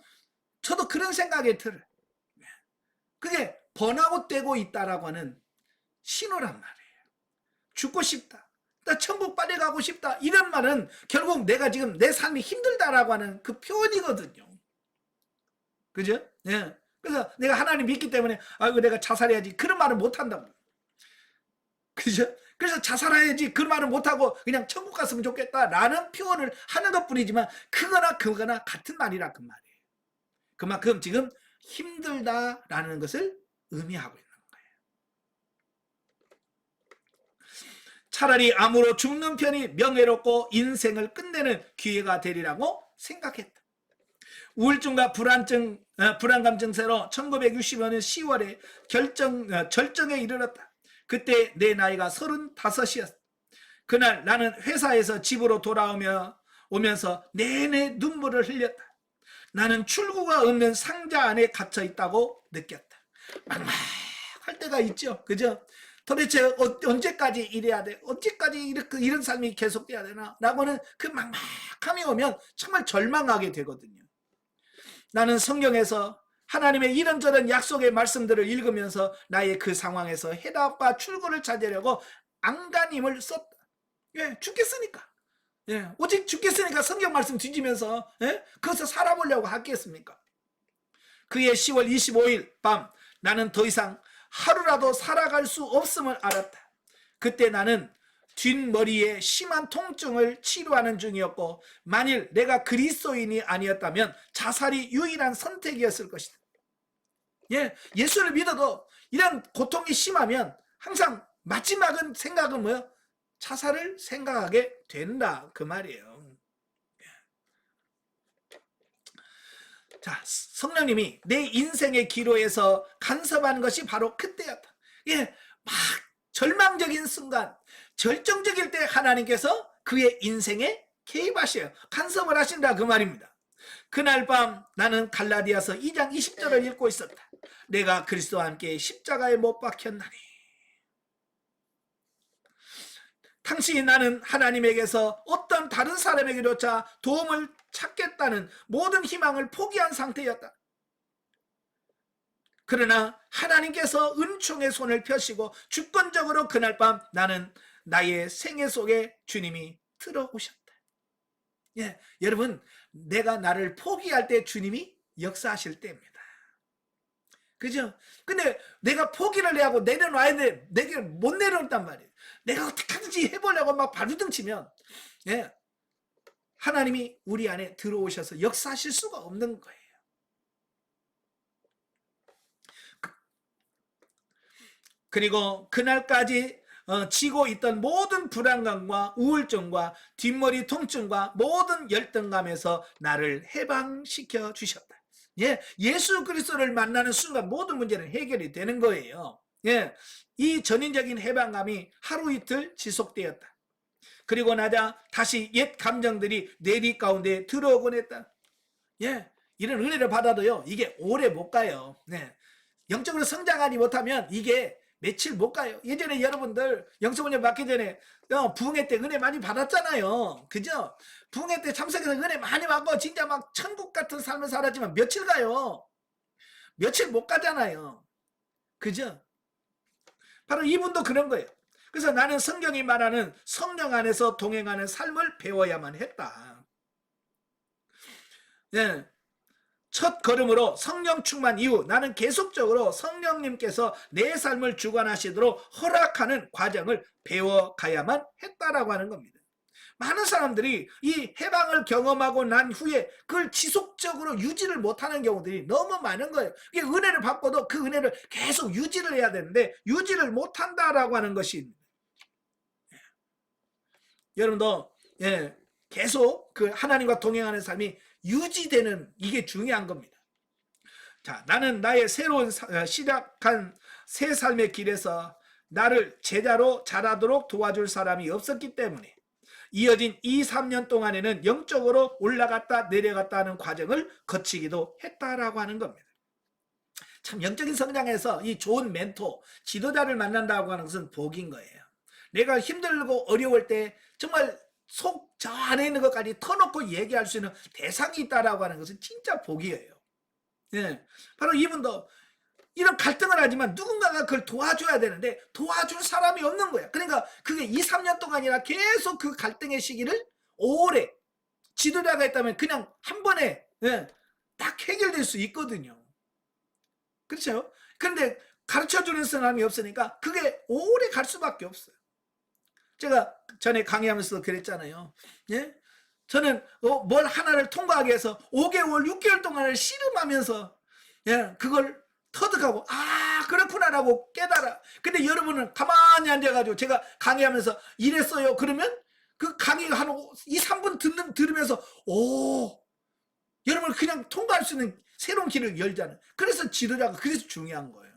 저도 그런 생각이 들어요. 그게 번아웃 되고 있다라고 하는 신호란 말이에요. 죽고 싶다. 나 천국 빨리 가고 싶다. 이런 말은 결국 내가 지금 내 삶이 힘들다라고 하는 그 표현이거든요. 그죠? 예. 그래서 내가 하나님 믿기 때문에 아이고 내가 자살해야지 그런 말을 못 한다고. 그죠? 그래서 자살해야지 그런 말을 못하고 그냥 천국 갔으면 좋겠다라는 표현을 하는 것뿐이지만 그거나 같은 말이라 그 말이에요. 그만큼 지금 힘들다라는 것을 의미하고 있는 거예요. 차라리 암으로 죽는 편이 명예롭고 인생을 끝내는 기회가 되리라고 생각했다. 우울증과 불안감 증세로 1965년 10월에 절정에 이르렀다. 그때 내 나이가 35이었다. 그날 나는 회사에서 집으로 오면서 내내 눈물을 흘렸다. 나는 출구가 없는 상자 안에 갇혀 있다고 느꼈다. 막막할 때가 있죠. 그죠? 도대체 언제까지 이래야 돼? 언제까지 이런 삶이 계속돼야 되나? 라고는 그 막막함이 오면 정말 절망하게 되거든요. 나는 성경에서 하나님의 이런저런 약속의 말씀들을 읽으면서 나의 그 상황에서 해답과 출구를 찾으려고 안간힘을 썼다. 예, 죽겠으니까. 예, 오직 죽겠으니까 성경 말씀 뒤지면서 그것을 살아보려고 하겠습니까? 그해 10월 25일 밤 나는 더 이상 하루라도 살아갈 수 없음을 알았다. 그때 나는 뒷머리에 심한 통증을 치료하는 중이었고 만일 내가 그리스도인이 아니었다면 자살이 유일한 선택이었을 것이다. 예, 예수를 믿어도 이런 고통이 심하면 항상 마지막은 생각은 뭐예요? 자살을 생각하게 된다 그 말이에요. 자, 성령님이 내 인생의 기로에서 간섭한 것이 바로 그때였다. 예, 막 절망적인 순간, 절정적일 때 하나님께서 그의 인생에 개입하셔요. 간섭을 하신다 그 말입니다. 그날 밤 나는 갈라디아서 2장 20절을 읽고 있었다. 내가 그리스도와 함께 십자가에 못 박혔나니. 당시 나는 하나님에게서 어떤 다른 사람에게조차 도움을 찾겠다는 모든 희망을 포기한 상태였다. 그러나 하나님께서 은총의 손을 펴시고 주권적으로 그날 밤 나는 나의 생애 속에 주님이 들어오셨다. 예, 여러분, 내가 나를 포기할 때 주님이 역사하실 때입니다. 그죠? 근데 내가 포기를 해하고 내려놔야 돼. 내가 못 내려온단 말이에요. 내가 어떻게 하든지 해보려고 막 발버둥 치면, 예, 하나님이 우리 안에 들어오셔서 역사하실 수가 없는 거예요. 그리고 그날까지 지고 있던 모든 불안감과 우울증과 뒷머리 통증과 모든 열등감에서 나를 해방시켜 주셨다. 예, 예수 그리스도를 만나는 순간 모든 문제는 해결이 되는 거예요. 예, 이 전인적인 해방감이 하루 이틀 지속되었다. 그리고 나자 다시 옛 감정들이 뇌리 가운데 들어오곤 했다. 예, 이런 은혜를 받아도요, 이게 오래 못 가요. 네, 영적으로 성장하지 못하면 이게 며칠 못 가요. 예전에 여러분들 영성훈련 받기 전에 부흥회 때 은혜 많이 받았잖아요. 그죠? 부흥회 때 참석해서 은혜 많이 받고 진짜 막 천국 같은 삶을 살았지만 며칠 가요? 며칠 못 가잖아요. 그죠? 바로 이분도 그런 거예요. 그래서 나는 성경이 말하는 성령 안에서 동행하는 삶을 배워야만 했다. 네. 첫 걸음으로 성령 충만 이후 나는 계속적으로 성령님께서 내 삶을 주관하시도록 허락하는 과정을 배워가야만 했다라고 하는 겁니다. 많은 사람들이 이 해방을 경험하고 난 후에 그걸 지속적으로 유지를 못하는 경우들이 너무 많은 거예요. 은혜를 받고도 그 은혜를 계속 유지를 해야 되는데 유지를 못한다라고 하는 것입니다. 여러분도 계속 그 하나님과 동행하는 삶이 유지되는, 이게 중요한 겁니다. 자, 나는 나의 새로운 시작한 새 삶의 길에서 나를 제자로 자라도록 도와줄 사람이 없었기 때문에 이어진 2, 3년 동안에는 영적으로 올라갔다 내려갔다 하는 과정을 거치기도 했다라고 하는 겁니다. 참 영적인 성장에서 이 좋은 멘토, 지도자를 만난다고 하는 것은 복인 거예요. 내가 힘들고 어려울 때 정말 속 저 안에 있는 것까지 터놓고 얘기할 수 있는 대상이 있다라고 하는 것은 진짜 복이에요. 예, 바로 이분도 이런 갈등을 하지만 누군가가 그걸 도와줘야 되는데 도와줄 사람이 없는 거야. 그러니까 그게 2, 3년 동안이나 계속 그 갈등의 시기를 오래, 지도자가 있다면 그냥 한 번에 딱 해결될 수 있거든요. 그렇죠? 그런데 가르쳐주는 사람이 없으니까 그게 오래 갈 수밖에 없어요. 제가 전에 강의하면서도 그랬잖아요. 예? 저는 뭘 하나를 통과하기 위해서 5개월, 6개월 동안을 씨름하면서 예, 그걸 터득하고 그렇구나라고 깨달아. 근데 여러분은 가만히 앉아가지고 제가 강의하면서 이랬어요. 그러면 그 강의 한 2, 3분 들으면서 여러분 그냥 통과할 수 있는 새로운 길을 열자는. 그래서 지도자가 그래서 중요한 거예요.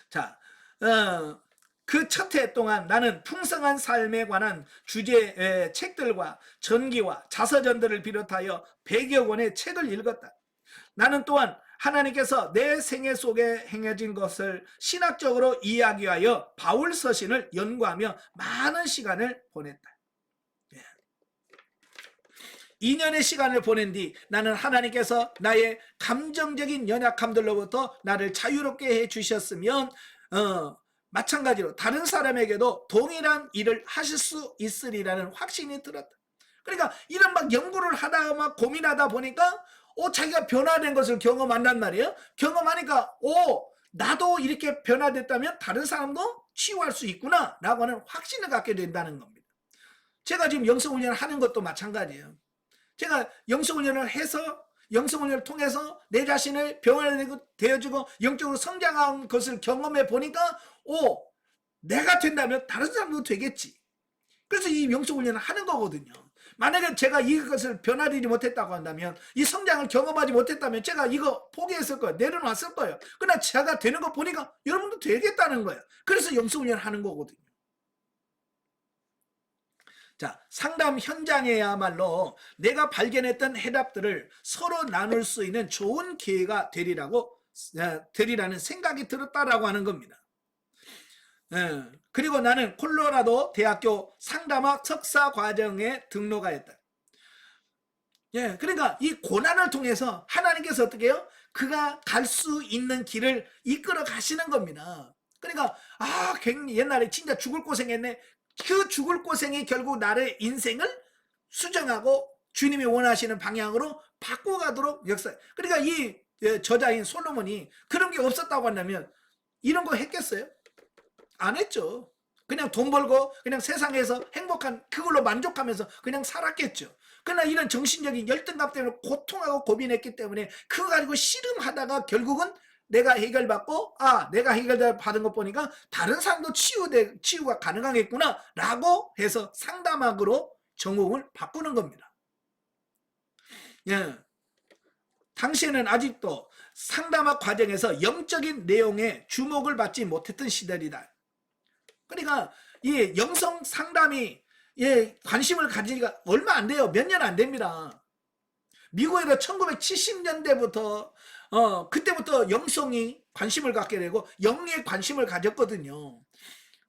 자, 그 첫 해 동안 나는 풍성한 삶에 관한 주제 책들과 전기와 자서전들을 비롯하여 100여 권의 책을 읽었다. 나는 또한 하나님께서 내 생애 속에 행해진 것을 신학적으로 이야기하여 바울 서신을 연구하며 많은 시간을 보냈다. 2년의 시간을 보낸 뒤 나는 하나님께서 나의 감정적인 연약함들로부터 나를 자유롭게 해주셨으면 마찬가지로 다른 사람에게도 동일한 일을 하실 수 있으리라는 확신이 들었다. 그러니까 이런 막 연구를 하다가 막 고민하다 보니까 자기가 변화된 것을 경험한단 말이에요. 경험하니까 나도 이렇게 변화됐다면 다른 사람도 치유할 수 있구나 라고 하는 확신을 갖게 된다는 겁니다. 제가 지금 영성훈련을 하는 것도 마찬가지예요. 제가 영성훈련을 해서 영성훈련을 통해서 내 자신을 변화되어지고 영적으로 성장한 것을 경험해 보니까 내가 된다면 다른 사람도 되겠지. 그래서 이 영성훈련을 하는 거거든요. 만약에 제가 이것을 변화되지 못했다고 한다면, 이 성장을 경험하지 못했다면 제가 이거 포기했을 거예요. 내려놨을 거예요. 그러나 제가 되는 거 보니까 여러분도 되겠다는 거예요. 그래서 영성훈련을 하는 거거든요. 자, 상담 현장에야말로 내가 발견했던 해답들을 서로 나눌 수 있는 좋은 기회가 되리라는 생각이 들었다라고 하는 겁니다. 그리고 나는 콜로라도 대학교 상담학 석사 과정에 등록하였다. 그러니까 이 고난을 통해서 하나님께서 어떻게 해요? 그가 갈 수 있는 길을 이끌어 가시는 겁니다. 그러니까 옛날에 진짜 죽을 고생했네. 그 죽을 고생이 결국 나의 인생을 수정하고 주님이 원하시는 방향으로 바꿔가도록 역사. 그러니까 이 저자인 솔로몬이 그런 게 없었다고 한다면 이런 거 했겠어요? 안 했죠. 그냥 돈 벌고 그냥 세상에서 행복한 그걸로 만족하면서 그냥 살았겠죠. 그러나 이런 정신적인 열등감 때문에 고통하고 고민했기 때문에 그거 가지고 씨름하다가 결국은 내가 해결받고 내가 해결받은 것 보니까 다른 사람도 치유가 가능하겠구나 라고 해서 상담학으로 전공을 바꾸는 겁니다. 당시에는 아직도 상담학 과정에서 영적인 내용에 주목을 받지 못했던 시절이다. 그러니까 이 영성 상담이 관심을 가지니까 얼마 안 돼요. 몇 년 안 됩니다. 미국에도 1970년대부터 그때부터 영성이 관심을 갖게 되고 영리에 관심을 가졌거든요.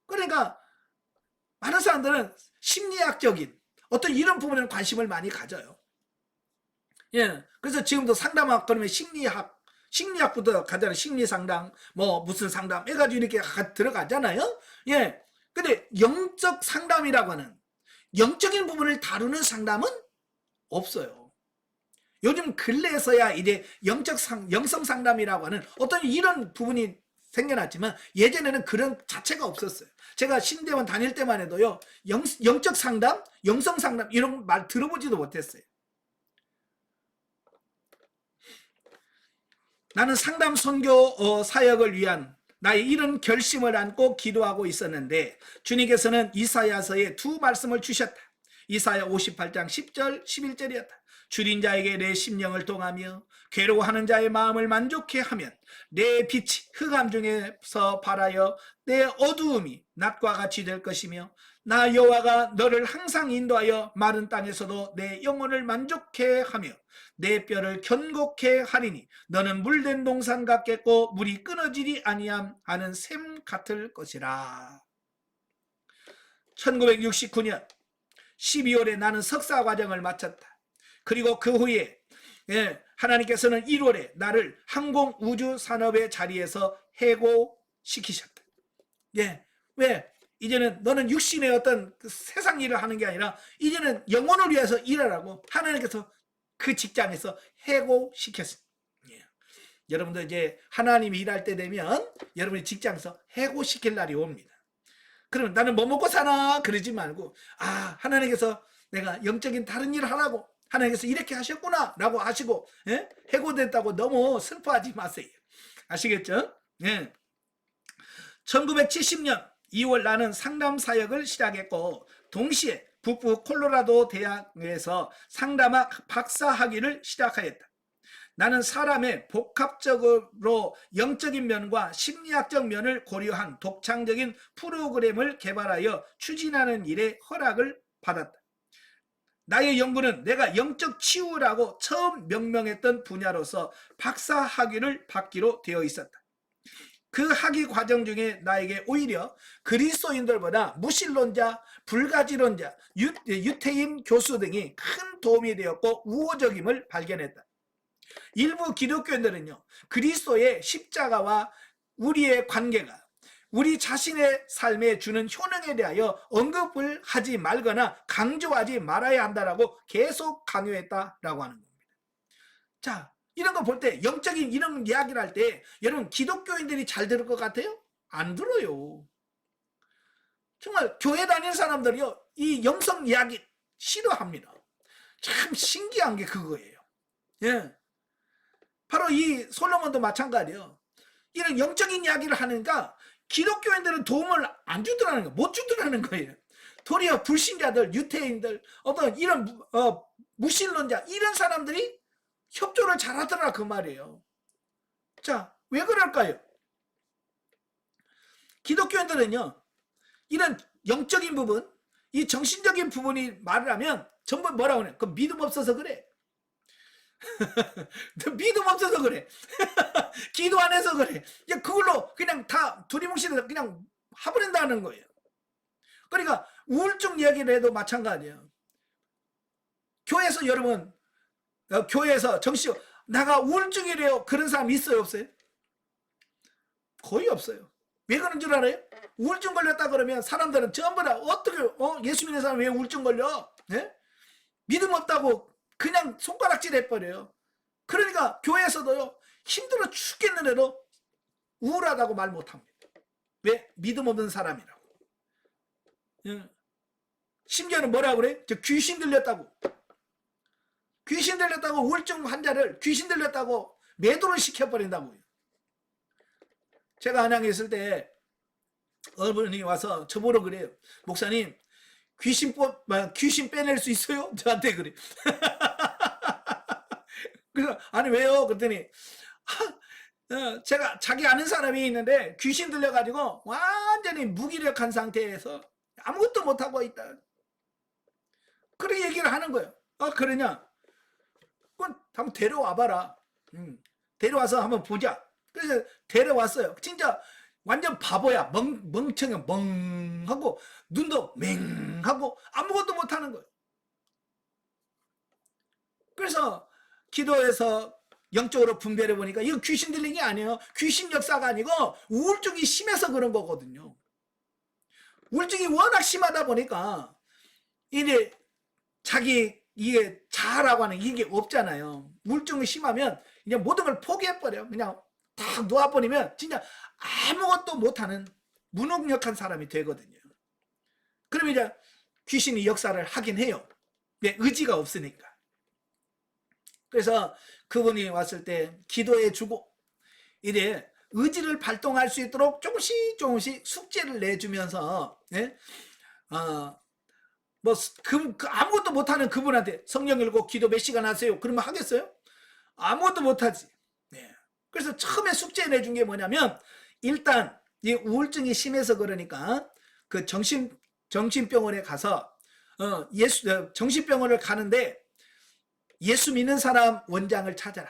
그러니까 많은 사람들은 심리학적인 어떤 이런 부분에 관심을 많이 가져요. 그래서 지금도 상담학 그러면 심리학부터 가잖아요. 심리상담, 무슨 상담 해가지고 이렇게 들어가잖아요. 근데 영적 상담이라고 하는 영적인 부분을 다루는 상담은 없어요. 요즘 근래에서야 이제 영성 상담이라고 하는 어떤 이런 부분이 생겨났지만 예전에는 그런 자체가 없었어요. 제가 신대원 다닐 때만 해도요, 영적 상담, 영성 상담 이런 말 들어보지도 못했어요. 나는 상담 선교 사역을 위한 나의 이런 결심을 안고 기도하고 있었는데 주님께서는 이사야서에 두 말씀을 주셨다. 이사야 58장 10절 11절이었다. 줄인 자에게 내 심령을 동하며 괴로워하는 자의 마음을 만족해 하면 내 빛이 흑암 중에서 발하여 내 어두움이 낮과 같이 될 것이며 나 여호와가 너를 항상 인도하여 마른 땅에서도 내 영혼을 만족해 하며 내 뼈를 견고케 하리니 너는 물된 동산 같겠고 물이 끊어지리 아니함 하는 샘 같을 것이라. 1969년 12월에 나는 석사 과정을 마쳤다. 그리고 그 후에 하나님께서는 1월에 나를 항공우주산업의 자리에서 해고시키셨다. 왜? 이제는 너는 육신의 어떤 그 세상 일을 하는 게 아니라 이제는 영혼을 위해서 일하라고 하나님께서 그 직장에서 해고시켰습니다. 예. 여러분도 이제 하나님이 일할 때 되면 여러분의 직장에서 해고시킬 날이 옵니다. 그러면 나는 뭐 먹고 사나 그러지 말고, 아, 하나님께서 내가 영적인 다른 일을 하라고 하나님께서 이렇게 하셨구나 라고 하시고, 예? 해고됐다고 너무 슬퍼하지 마세요. 아시겠죠? 예. 1970년 2월 나는 상담 사역을 시작했고, 동시에 북부 콜로라도 대학에서 상담학 박사 학위를 시작하였다. 나는 사람의 복합적으로 영적인 면과 심리학적 면을 고려한 독창적인 프로그램을 개발하여 추진하는 일에 허락을 받았다. 나의 연구는 내가 영적 치유라고 처음 명명했던 분야로서 박사 학위를 받기로 되어 있었다. 그 학위 과정 중에 나에게 오히려 그리스도인들보다 무신론자, 불가지론자, 유태인 교수 등이 큰 도움이 되었고 우호적임을 발견했다. 일부 기독교인들은요, 그리스도의 십자가와 우리의 관계가 우리 자신의 삶에 주는 효능에 대하여 언급을 하지 말거나 강조하지 말아야 한다라고 계속 강요했다라고 하는 겁니다. 자, 이런 거 볼 때, 영적인 이런 이야기를 할 때 여러분 기독교인들이 잘 들을 것 같아요? 안 들어요. 정말 교회 다니는 사람들이요, 이 영성 이야기 싫어합니다. 참 신기한 게 그거예요. 예. 바로 이 솔로몬도 마찬가지예요. 이런 영적인 이야기를 하니까 기독교인들은 도움을 안 주더라는 거예요. 못 주더라는 거예요. 도리어 불신자들, 유태인들, 어떤 이런 무신론자 이런 사람들이 협조를 잘하더라 그 말이에요. 자, 왜 그럴까요? 기독교인들은요, 이런 영적인 부분, 이 정신적인 부분이 말을 하면 전부 뭐라고 그래? 그 믿음 없어서 그래. 믿음 없어서 그래. 기도 안 해서 그래. 그걸로 그냥 다 두리뭉실해서 그냥 해버린다는 거예요. 그러니까 우울증 얘기를 해도 마찬가지예요. 교회에서 여러분, 교회에서 정신, 나가 우울증이래요. 그런 사람 있어요, 없어요? 거의 없어요. 왜 그런 줄 알아요? 우울증 걸렸다 그러면 사람들은 전부 다 어떻게, 예수 믿는 사람 왜 우울증 걸려? 네? 믿음 없다고 그냥 손가락질 해버려요. 그러니까 교회에서도요, 힘들어 죽겠는데도 우울하다고 말 못합니다. 왜? 믿음 없는 사람이라고. 예. 심지어는 뭐라고 그래? 저 귀신 들렸다고. 귀신 들렸다고 우울증 환자를 귀신 들렸다고 매도를 시켜버린다고요. 제가 안양에 있을 때 어느 분이 와서 저보러 그래요. 목사님, 귀신 빼낼 수 있어요? 저한테 그래. 그래서 아니 왜요? 그랬더니 제가 자기 아는 사람이 있는데 귀신 들려가지고 완전히 무기력한 상태에서 아무것도 못하고 있다. 그렇게 얘기를 하는 거예요. 그러냐? 그럼 한번 데려와봐라. 데려와서 한번 보자. 그래서 데려왔어요. 진짜 완전 바보야. 멍청해. 멍하고 눈도 맹하고 아무것도 못하는 거예요. 그래서 기도해서 영적으로 분별해 보니까 이거 귀신 들린 게 아니에요. 귀신 역사가 아니고 우울증이 심해서 그런 거거든요. 우울증이 워낙 심하다 보니까 이제 자기 이게 자아라고 하는 이게 없잖아요. 우울증이 심하면 이제 모든 걸 포기해버려요. 그냥 딱 놓아버리면 진짜 아무것도 못하는 무능력한 사람이 되거든요. 그러면 이제 귀신이 역사를 하긴 해요. 왜? 의지가 없으니까. 그래서 그분이 왔을 때 기도해 주고 이래 의지를 발동할 수 있도록 조금씩 숙제를 내주면서, 예? 아무것도 못하는 그분한테 성경 읽고 기도 몇 시간 하세요. 그러면 하겠어요? 아무것도 못하지. 네. 그래서 처음에 숙제 내준 게 뭐냐면, 일단 이 우울증이 심해서 그러니까 그 정신병원에 가서 정신병원을 가는데 예수 믿는 사람 원장을 찾아라.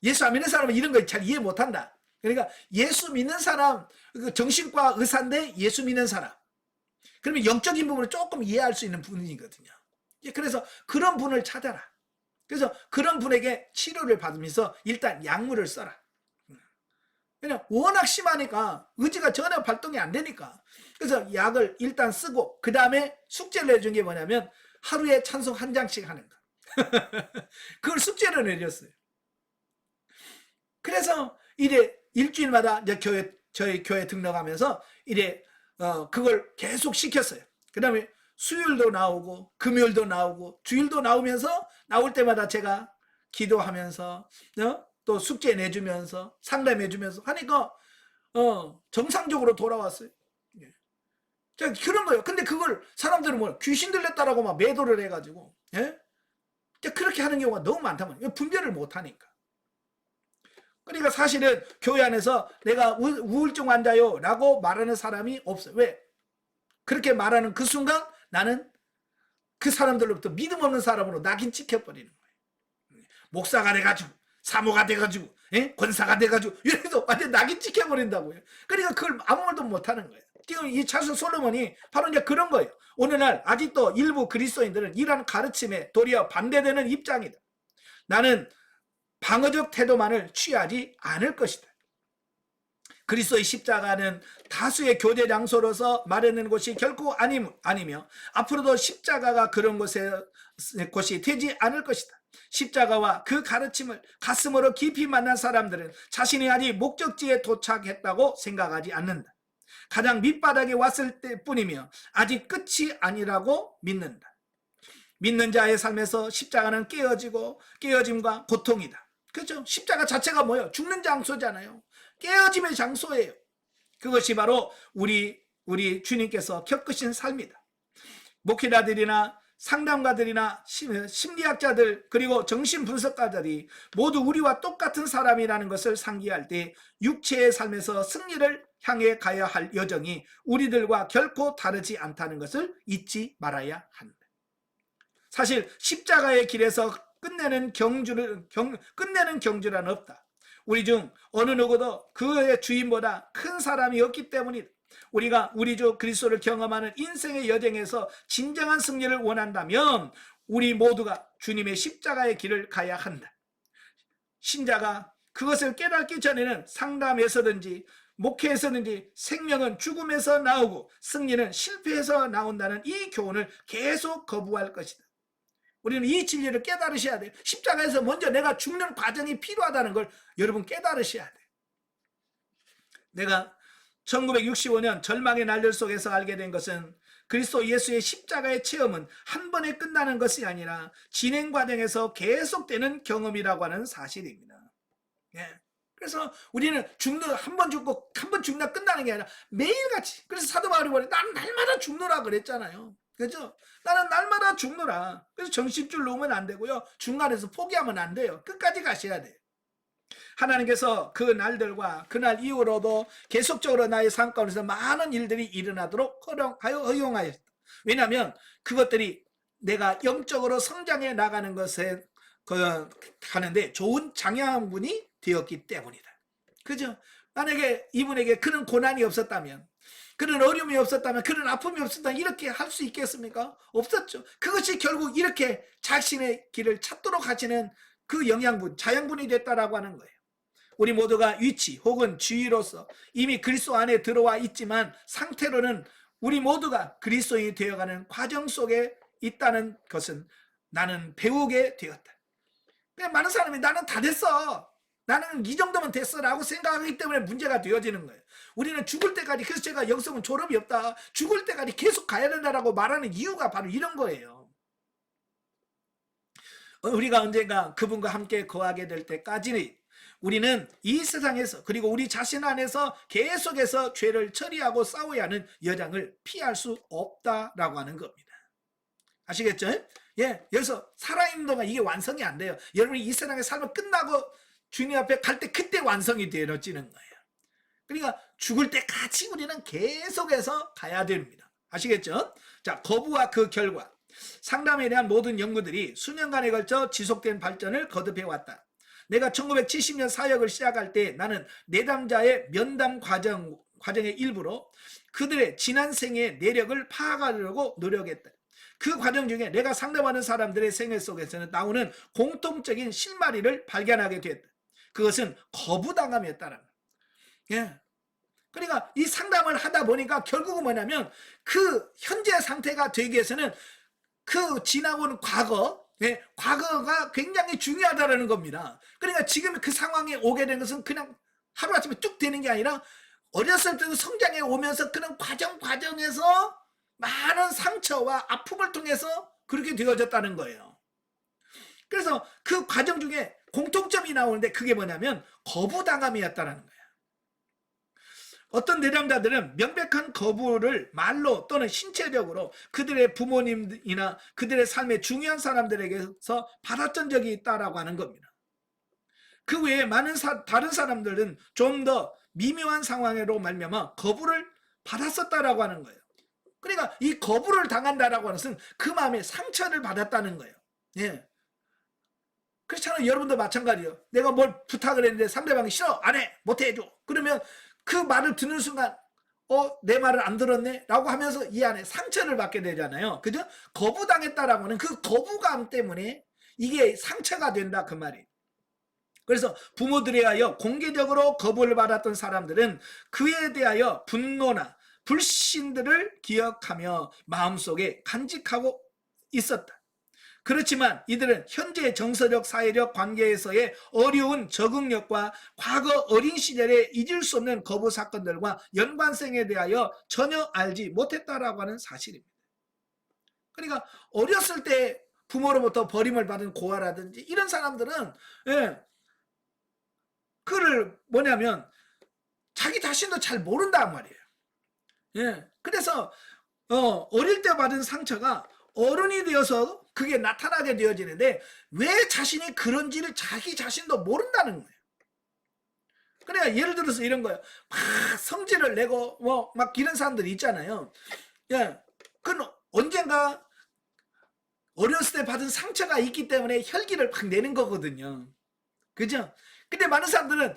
예수 안 믿는 사람은 이런 거 잘 이해 못한다. 그러니까 예수 믿는 사람, 정신과 의사인데 예수 믿는 사람. 그러면 영적인 부분을 조금 이해할 수 있는 분이거든요. 그래서 그런 분을 찾아라. 그래서 그런 분에게 치료를 받으면서 일단 약물을 써라. 그냥 워낙 심하니까 의지가 전혀 발동이 안 되니까. 그래서 약을 일단 쓰고 그 다음에 숙제를 해준 게 뭐냐면 하루에 찬송 1장씩 하는 거. 그걸 숙제로 내렸어요. 그래서 이래 일주일마다 이제 저희 교회 등록하면서 이래 그걸 계속 시켰어요. 그다음에 수요일도 나오고 금요일도 나오고 주일도 나오면서 나올 때마다 제가 기도하면서 또 숙제 내주면서 상담해주면서 하니까 정상적으로 돌아왔어요. 예. 그런 거예요. 근데 그걸 사람들은 뭐 귀신 들렸다라고 막 매도를 해가지고, 예? 그렇게 하는 경우가 너무 많다면 분별을 못 하니까. 그러니까 사실은 교회 안에서 내가 우울증 환자요 라고 말하는 사람이 없어요. 왜? 그렇게 말하는 그 순간 나는 그 사람들로부터 믿음 없는 사람으로 낙인 찍혀버리는 거예요. 목사가 돼가지고 사모가 돼가지고 권사가 돼가지고 이래서 완전 낙인 찍혀버린다고요. 그러니까 그걸 아무 말도 못하는 거예요. 지금 이 찰스 솔로몬이 바로 이제 그런 거예요. 오늘날 아직도 일부 그리스도인들은 이러한 가르침에 도리어 반대되는 입장이다. 나는 방어적 태도만을 취하지 않을 것이다. 그리스도의 십자가는 다수의 교제 장소로서 마련된 곳이 결코 아니며 앞으로도 십자가가 그런 곳이 되지 않을 것이다. 십자가와 그 가르침을 가슴으로 깊이 만난 사람들은 자신이 아직 목적지에 도착했다고 생각하지 않는다. 가장 밑바닥에 왔을 때뿐이며 아직 끝이 아니라고 믿는다. 믿는 자의 삶에서 십자가는 깨어짐과 고통이다. 그렇죠? 십자가 자체가 뭐예요? 죽는 장소잖아요. 깨어짐의 장소예요. 그것이 바로 우리 주님께서 겪으신 삶이다. 목회자들이나 상담가들이나 심리학자들 그리고 정신분석가들이 모두 우리와 똑같은 사람이라는 것을 상기할 때 육체의 삶에서 승리를 향해 가야 할 여정이 우리들과 결코 다르지 않다는 것을 잊지 말아야 한다. 사실 십자가의 길에서 끝내는 경주란 없다. 우리 중 어느 누구도 그의 주인보다 큰 사람이 없기 때문이다. 우리가 우리 주 그리스도를 경험하는 인생의 여정에서 진정한 승리를 원한다면 우리 모두가 주님의 십자가의 길을 가야 한다. 신자가 그것을 깨닫기 전에는 상담에서든지 목회에서든지 생명은 죽음에서 나오고 승리는 실패에서 나온다는 이 교훈을 계속 거부할 것이다. 우리는 이 진리를 깨달으셔야 돼요. 십자가에서 먼저 내가 죽는 과정이 필요하다는 걸 여러분 깨달으셔야 돼요. 내가 1965년 절망의 날들 속에서 알게 된 것은 그리스도 예수의 십자가의 체험은 한 번에 끝나는 것이 아니라 진행 과정에서 계속되는 경험이라고 하는 사실입니다. 예. 그래서 우리는 한 번 죽고 한 번 죽나 끝나는 게 아니라 매일같이. 그래서 사도 바울이 뭐래? 난 날마다 죽노라 그랬잖아요. 그죠? 나는 날마다 죽노라. 그래서 정신줄 놓으면 안 되고요. 중간에서 포기하면 안 돼요. 끝까지 가셔야 돼요. 하나님께서 그 날들과 그날 이후로도 계속적으로 나의 삶 가운데서 많은 일들이 일어나도록 허용하였다. 왜냐하면 그것들이 내가 영적으로 성장해 나가는 것에 하는데 좋은 장양분이 되었기 때문이다. 그죠? 만약에 이분에게 그런 고난이 없었다면, 그런 어려움이 없었다면, 그런 아픔이 없었다면 이렇게 할 수 있겠습니까? 없었죠. 그것이 결국 이렇게 자신의 길을 찾도록 하시는 그 영양분, 자양분이 됐다라고 하는 거예요. 우리 모두가 위치 혹은 지위로서 이미 그리스도 안에 들어와 있지만 상태로는 우리 모두가 그리스도인이 되어가는 과정 속에 있다는 것은 나는 배우게 되었다. 그냥 많은 사람이 나는 다 됐어, 나는 이 정도면 됐어 라고 생각하기 때문에 문제가 되어지는 거예요. 우리는 죽을 때까지, 그래서 제가 영성은 졸업이 없다, 죽을 때까지 계속 가야 된다라고 말하는 이유가 바로 이런 거예요. 우리가 언젠가 그분과 함께 거하게 될 때까지는 우리는 이 세상에서 그리고 우리 자신 안에서 계속해서 죄를 처리하고 싸워야 하는 여정을 피할 수 없다라고 하는 겁니다. 아시겠죠? 예, 여기서 살아있는 동안 이게 완성이 안 돼요. 여러분이 이 세상의 삶을 끝나고 주님 앞에 갈 때 그때 완성이 되어지는 거예요. 그러니까 죽을 때까지 우리는 계속해서 가야 됩니다. 아시겠죠? 자, 거부와 그 결과. 상담에 대한 모든 연구들이 수년간에 걸쳐 지속된 발전을 거듭해왔다. 내가 1970년 사역을 시작할 때 나는 내담자의 면담 과정의 일부로 그들의 지난 생의 내력을 파악하려고 노력했다. 그 과정 중에 내가 상담하는 사람들의 생애 속에서는 나오는 공통적인 실마리를 발견하게 됐다. 그것은 거부당함이었다는 거예요. 예. 그러니까 이 상담을 하다 보니까 결국은 뭐냐면 그 현재 상태가 되기 위해서는 그 지나온 과거, 예, 과거가 굉장히 중요하다라는 겁니다. 그러니까 지금 그 상황에 오게 된 것은 그냥 하루아침에 뚝 되는 게 아니라 어렸을 때도 성장해 오면서 그런 과정에서 많은 상처와 아픔을 통해서 그렇게 되어졌다는 거예요. 그래서 그 과정 중에 공통점이 나오는데 그게 뭐냐면 거부당함이었다는 거예요. 어떤 내담자들은 명백한 거부를 말로 또는 신체적으로 그들의 부모님이나 그들의 삶의 중요한 사람들에게서 받았던 적이 있다라고 하는 겁니다. 그 외에 많은 다른 사람들은 좀 더 미묘한 상황으로 말미암아 거부를 받았었다라고 하는 거예요. 그러니까 이 거부를 당한다라고 하는 것은 그 마음에 상처를 받았다는 거예요. 예. 그렇잖아요. 여러분도 마찬가지예요. 내가 뭘 부탁을 했는데 상대방이 싫어, 안 해, 못 해줘. 그러면 그 말을 듣는 순간 내 말을 안 들었네 라고 하면서 이 안에 상처를 받게 되잖아요. 그죠? 거부당했다라고 하는 그 거부감 때문에 이게 상처가 된다 그 말이에요. 그래서 부모들에 하여 공개적으로 거부를 받았던 사람들은 그에 대하여 분노나 불신들을 기억하며 마음속에 간직하고 있었다. 그렇지만 이들은 현재 정서적 사회적 관계에서의 어려운 적응력과 과거 어린 시절에 잊을 수 없는 거부 사건들과 연관성에 대하여 전혀 알지 못했다라고 하는 사실입니다. 그러니까 어렸을 때 부모로부터 버림을 받은 고아라든지 이런 사람들은 그를 뭐냐면 자기 자신도 잘 모른단 말이에요. 그래서 어릴 때 받은 상처가 어른이 되어서 그게 나타나게 되어지는데 왜 자신이 그런지를 자기 자신도 모른다는 거예요. 그러니까 예를 들어서 이런 거예요. 막 성질을 내고 막 이런 사람들이 있잖아요. 그건 언젠가 어렸을 때 받은 상처가 있기 때문에 혈기를 막 내는 거거든요. 그죠? 근데 많은 사람들은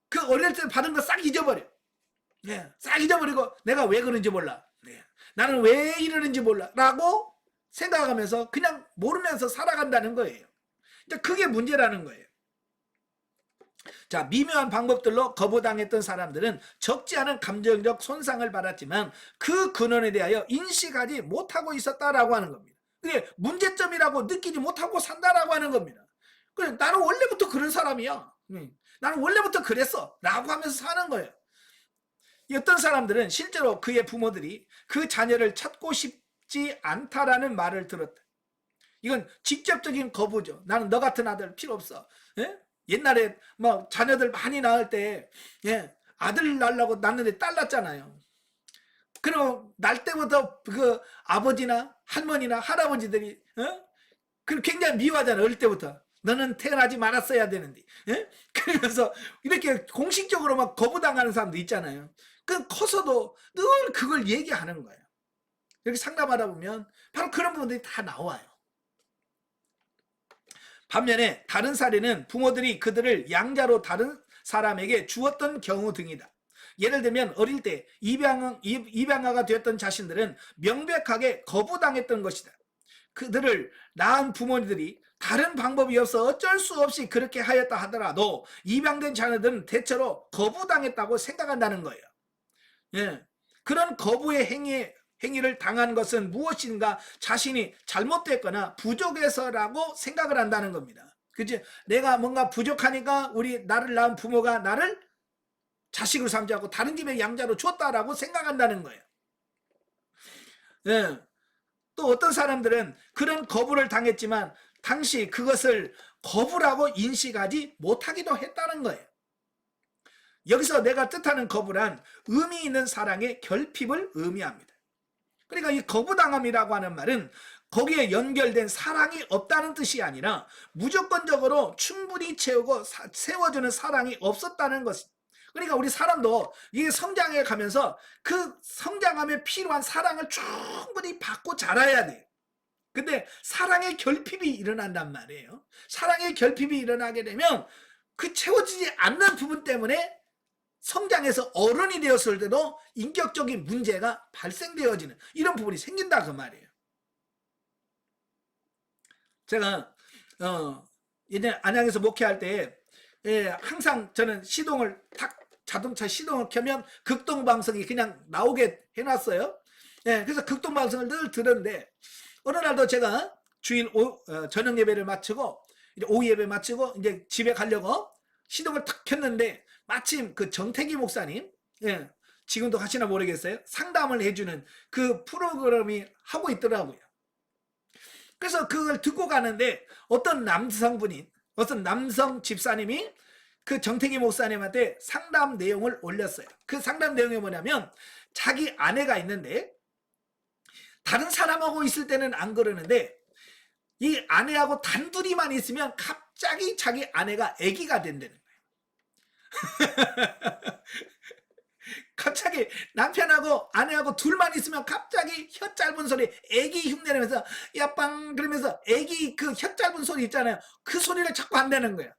그 어릴 때 받은 거 싹 잊어버려. 싹 잊어버리고 내가 왜 그런지 몰라. 나는 왜 이러는지 몰라. 라고 생각하면서 그냥 모르면서 살아간다는 거예요. 그게 문제라는 거예요. 자, 미묘한 방법들로 거부당했던 사람들은 적지 않은 감정적 손상을 받았지만 그 근원에 대하여 인식하지 못하고 있었다라고 하는 겁니다. 그게 문제점이라고 느끼지 못하고 산다라고 하는 겁니다. 그래, 나는 원래부터 그런 사람이야. 나는 원래부터 그랬어. 라고 하면서 사는 거예요. 어떤 사람들은 실제로 그의 부모들이 그 자녀를 찾고 싶지 않다라는 말을 들었다. 이건 직접적인 거부죠. 나는 너 같은 아들 필요 없어. 옛날에 뭐 자녀들 많이 낳을 때 아들 낳으려고 낳는데 딸 낳잖아요. 그럼 날 때부터 그 아버지나 할머니나 할아버지들이 그 굉장히 미워하잖아요. 어릴 때부터. 너는 태어나지 말았어야 되는데. 그러면서 이렇게 공식적으로 막 거부당하는 사람도 있잖아요. 그 커서도 늘 그걸 얘기하는 거예요. 이렇게 상담하다 보면 바로 그런 부분들이 다 나와요. 반면에 다른 사례는 부모들이 그들을 양자로 다른 사람에게 주었던 경우 등이다. 예를 들면 어릴 때 입양아가 되었던 자신들은 명백하게 거부당했던 것이다. 그들을 낳은 부모들이 다른 방법이 없어 어쩔 수 없이 그렇게 하였다 하더라도 입양된 자녀들은 대체로 거부당했다고 생각한다는 거예요. 그런 거부의 행위를 당한 것은 무엇인가 자신이 잘못됐거나 부족해서라고 생각을 한다는 겁니다. 그치? 내가 뭔가 부족하니까 나를 낳은 부모가 나를 자식으로 삼지 않고 다른 집에 양자로 줬다라고 생각한다는 거예요. 또 어떤 사람들은 그런 거부를 당했지만 당시 그것을 거부라고 인식하지 못하기도 했다는 거예요. 여기서 내가 뜻하는 거부란 의미 있는 사랑의 결핍을 의미합니다. 그러니까 이 거부당함이라고 하는 말은 거기에 연결된 사랑이 없다는 뜻이 아니라 무조건적으로 충분히 채우고 세워주는 사랑이 없었다는 것입니다. 그러니까 우리 사람도 이게 성장해 가면서 그 성장함에 필요한 사랑을 충분히 받고 자라야 돼요. 근데 사랑의 결핍이 일어난단 말이에요. 사랑의 결핍이 일어나게 되면 그 채워지지 않는 부분 때문에 성장해서 어른이 되었을 때도 인격적인 문제가 발생되어지는 이런 부분이 생긴다 그 말이에요. 제가 예전에 안양에서 목회할 때 항상 저는 시동을 자동차 시동을 켜면 극동방송이 그냥 나오게 해놨어요. 그래서 극동방송을 늘 들었는데 어느 날도 제가 주일 저녁 예배를 마치고 이제 오후 예배 마치고 이제 집에 가려고 시동을 탁 켰는데 마침 그 정태기 목사님, 예, 지금도 하시나 모르겠어요. 상담을 해주는 그 프로그램이 하고 있더라고요. 그래서 그걸 듣고 가는데 어떤 남성 집사님이 그 정태기 목사님한테 상담 내용을 올렸어요. 그 상담 내용이 뭐냐면 자기 아내가 있는데 다른 사람하고 있을 때는 안 그러는데 이 아내하고 단둘이만 있으면 갑자기 자기 아내가 아기가 된다는 거예요. 갑자기 남편하고 아내하고 둘만 있으면 갑자기 혀 짧은 소리, 아기 흉내내면서 야빵 그러면서 아기 그 혀 짧은 소리 있잖아요. 그 소리를 자꾸 한다는 거예요.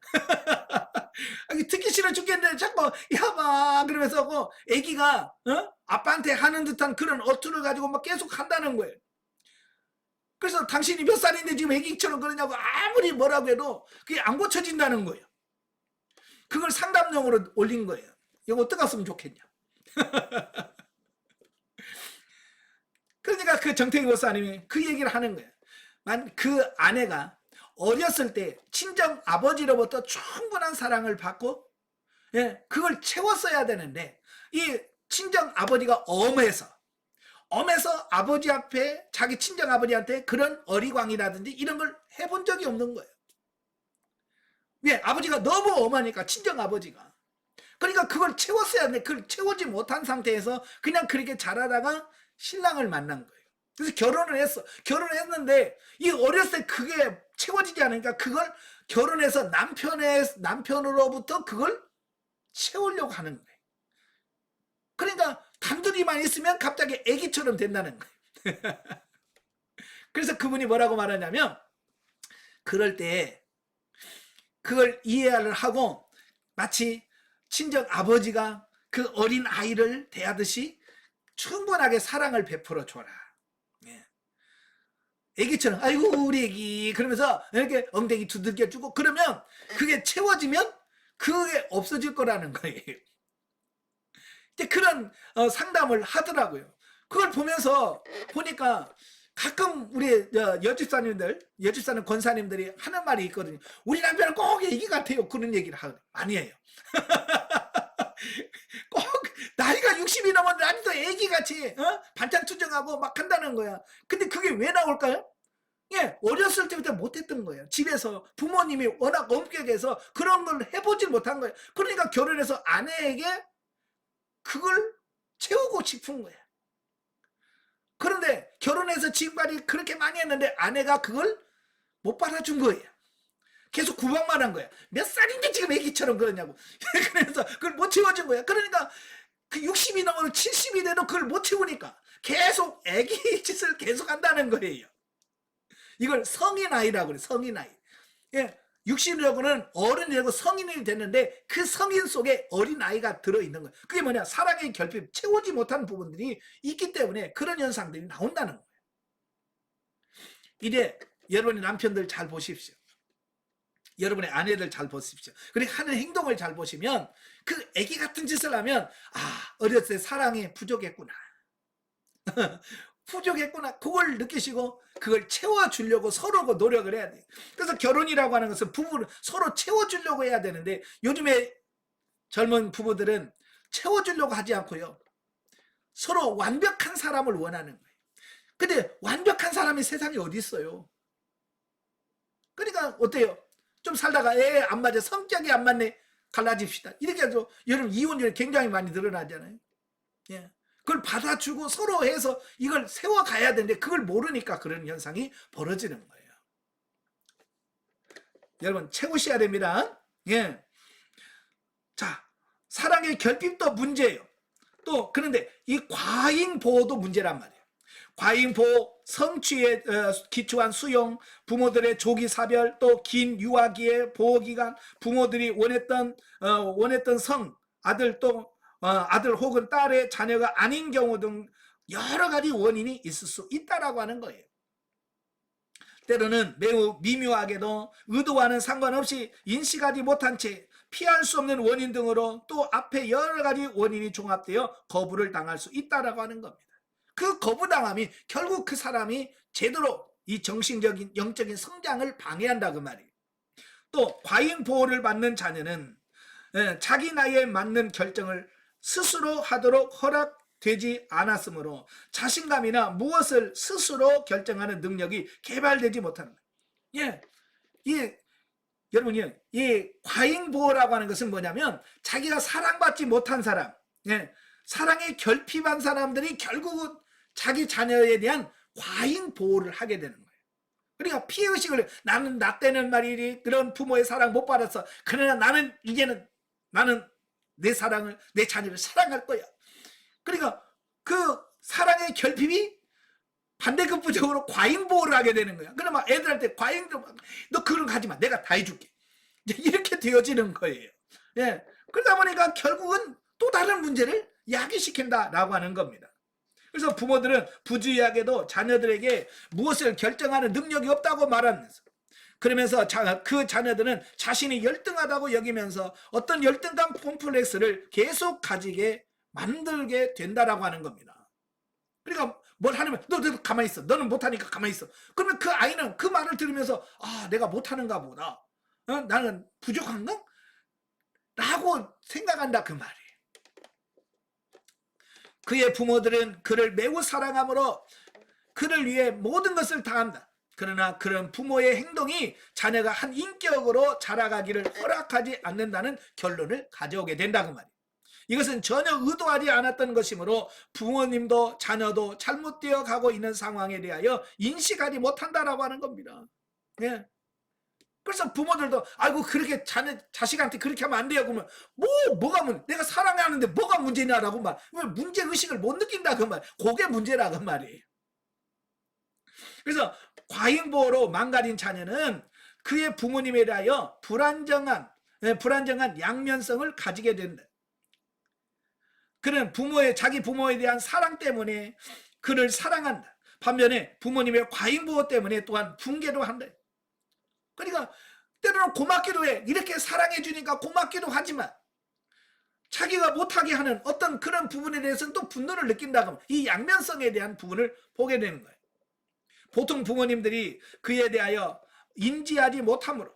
듣기 싫어 죽겠는데 자꾸 야봐 그러면서 아기가 아빠한테 하는 듯한 그런 어투를 가지고 막 계속 한다는 거예요. 그래서 당신이 몇 살인데 지금 아기처럼 그러냐고 아무리 뭐라고 해도 그게 안 고쳐진다는 거예요. 그걸 상담용으로 올린 거예요. 이거 어떻게 했으면 좋겠냐. 그러니까 그 정태기 목사님이 그 얘기를 하는 거예요. 그 아내가 어렸을 때 친정 아버지로부터 충분한 사랑을 받고, 예, 그걸 채웠어야 되는데 이 친정 아버지가 엄해서 아버지 앞에 자기 친정 아버지한테 그런 어리광이라든지 이런 걸 해본 적이 없는 거예요. 왜? 아버지가 너무 엄하니까, 친정 아버지가. 그러니까 그걸 채웠어야 하는데 그걸 채우지 못한 상태에서 그냥 그렇게 자라다가 신랑을 만난 거예요. 그래서 결혼을 했어. 결혼을 했는데 이 어렸을 때 그게 채워지지 않으니까 그걸 결혼해서 남편으로부터 그걸 채우려고 하는 거예요. 그러니까 단둘이만 있으면 갑자기 아기처럼 된다는 거예요. 그래서 그분이 뭐라고 말하냐면 그럴 때 그걸 이해를 하고 마치 친정 아버지가 그 어린 아이를 대하듯이 충분하게 사랑을 베풀어 줘라. 예. 애기처럼 아이고 우리 애기 그러면서 이렇게 엉덩이 두들겨 주고 그러면 그게 채워지면 그게 없어질 거라는 거예요. 그런 상담을 하더라고요. 그걸 보니까 가끔 우리 여집사님 권사님들이 하는 말이 있거든요. 우리 남편은 꼭 애기 같아요. 그런 얘기를 아니에요. 꼭 나이가 60이 넘었는데 아직도 애기같이 반찬 투정하고 막 한다는 거야. 근데 그게 왜 나올까요? 예, 어렸을 때부터 못했던 거예요. 집에서 부모님이 워낙 엄격해서 그런 걸 해보질 못한 거예요. 그러니까 결혼해서 아내에게 그걸 채우고 싶은 거야. 그런데 결혼해서 지금까지 그렇게 많이 했는데 아내가 그걸 못 받아준 거예요. 계속 구박만 한 거야. 몇 살인데 지금 애기처럼 그러냐고. 그래서 그걸 못 채워준 거야. 그러니까 그 60이 넘어도 70이 돼도 그걸 못 채우니까 계속 애기 짓을 계속 한다는 거예요. 이걸 성인 아이라고 그래. 성인 아이. 예. 60이라고는 어른이라고 성인이 됐는데 그 성인 속에 어린 아이가 들어있는 거예요. 그게 뭐냐? 사랑의 결핍, 채우지 못한 부분들이 있기 때문에 그런 현상들이 나온다는 거예요. 이제 여러분의 남편들 잘 보십시오. 여러분의 아내들 잘 보십시오. 그리고 하는 행동을 잘 보시면 그 애기 같은 짓을 하면 어렸을 때 사랑이 부족했구나. 부족했구나. 그걸 느끼시고 그걸 채워주려고 서로 노력을 해야 돼요. 그래서 결혼이라고 하는 것은 부부를 서로 채워주려고 해야 되는데 요즘에 젊은 부부들은 채워주려고 하지 않고요. 서로 완벽한 사람을 원하는 거예요. 근데 완벽한 사람이 세상에 어디 있어요? 그러니까 어때요? 좀 살다가 애 안 맞아, 성격이 안 맞네, 갈라집시다. 이렇게 해서 여러분 이혼율이 굉장히 많이 늘어나잖아요. 예. 그걸 받아주고 서로 해서 이걸 세워가야 되는데 그걸 모르니까 그런 현상이 벌어지는 거예요. 여러분 채우셔야 됩니다. 예. 자, 사랑의 결핍도 문제예요. 또 그런데 이 과잉 보호도 문제란 말이에요. 과잉 보호, 성취에 기초한 수용, 부모들의 조기 사별, 또 긴 유아기의 보호 기간, 부모들이 원했던 성, 아들 아들 혹은 딸의 자녀가 아닌 경우 등 여러 가지 원인이 있을 수 있다라고 하는 거예요. 때로는 매우 미묘하게도 의도와는 상관없이 인식하지 못한 채 피할 수 없는 원인 등으로 또 앞에 여러 가지 원인이 종합되어 거부를 당할 수 있다라고 하는 겁니다. 그 거부당함이 결국 그 사람이 제대로 이 정신적인 영적인 성장을 방해한다 그 말이에요. 또 과잉 보호를 받는 자녀는 자기 나이에 맞는 결정을 스스로 하도록 허락되지 않았으므로 자신감이나 무엇을 스스로 결정하는 능력이 개발되지 못하는 거예요. 여러분이 이 과잉 보호라고 하는 것은 뭐냐면 자기가 사랑받지 못한 사람, 사랑에 결핍한 사람들이 결국은 자기 자녀에 대한 과잉 보호를 하게 되는 거예요. 그러니까 피해의식을, 나는 나 때는 말이지 그런 부모의 사랑 못 받았어. 그러나 나는 이제는 내 사랑을, 내 자녀를 사랑할 거야. 그러니까 그 사랑의 결핍이 반대급부적으로 과잉 보호를 하게 되는 거야. 그러면 애들한테 너 그런 거 하지 마. 내가 다 해줄게. 이렇게 되어지는 거예요. 그러다 보니까 결국은 또 다른 문제를 야기시킨다라고 하는 겁니다. 그래서 부모들은 부주의하게도 자녀들에게 무엇을 결정하는 능력이 없다고 말하면서, 그러면서 그 자녀들은 자신이 열등하다고 여기면서 어떤 열등감 콤플렉스를 계속 가지게 만들게 된다라고 하는 겁니다. 그러니까 뭘 하냐면 너 가만히 있어. 너는 못하니까 가만히 있어. 그러면 그 아이는 그 말을 들으면서 내가 못하는가 보다. 나는 부족한가? 라고 생각한다 그 말이에요. 그의 부모들은 그를 매우 사랑하므로 그를 위해 모든 것을 다한다. 그러나 그런 부모의 행동이 자녀가 한 인격으로 자라가기를 허락하지 않는다는 결론을 가져오게 된다 그 말이에요. 이것은 전혀 의도하지 않았던 것이므로 부모님도 자녀도 잘못되어 가고 있는 상황에 대하여 인식하지 못한다라고 하는 겁니다. 그래서 부모들도 아이고 그렇게 자식한테 그렇게 하면 안 돼요. 그러면 뭐가 내가 사랑하는데 뭐가 문제냐라고 말. 문제 의식을 못 느낀다 그 말. 그게 문제라 그 말이에요. 그래서 과잉 보호로 망가진 자녀는 그의 부모님에 대하여 불안정한 양면성을 가지게 된다. 그는 자기 부모에 대한 사랑 때문에 그를 사랑한다. 반면에 부모님의 과잉 보호 때문에 또한 붕괴도 한다. 그러니까 때로는 고맙기도 해. 이렇게 사랑해 주니까 고맙기도 하지만 자기가 못하게 하는 어떤 그런 부분에 대해서는 또 분노를 느낀다고, 이 양면성에 대한 부분을 보게 되는 거예요. 보통 부모님들이 그에 대하여 인지하지 못하므로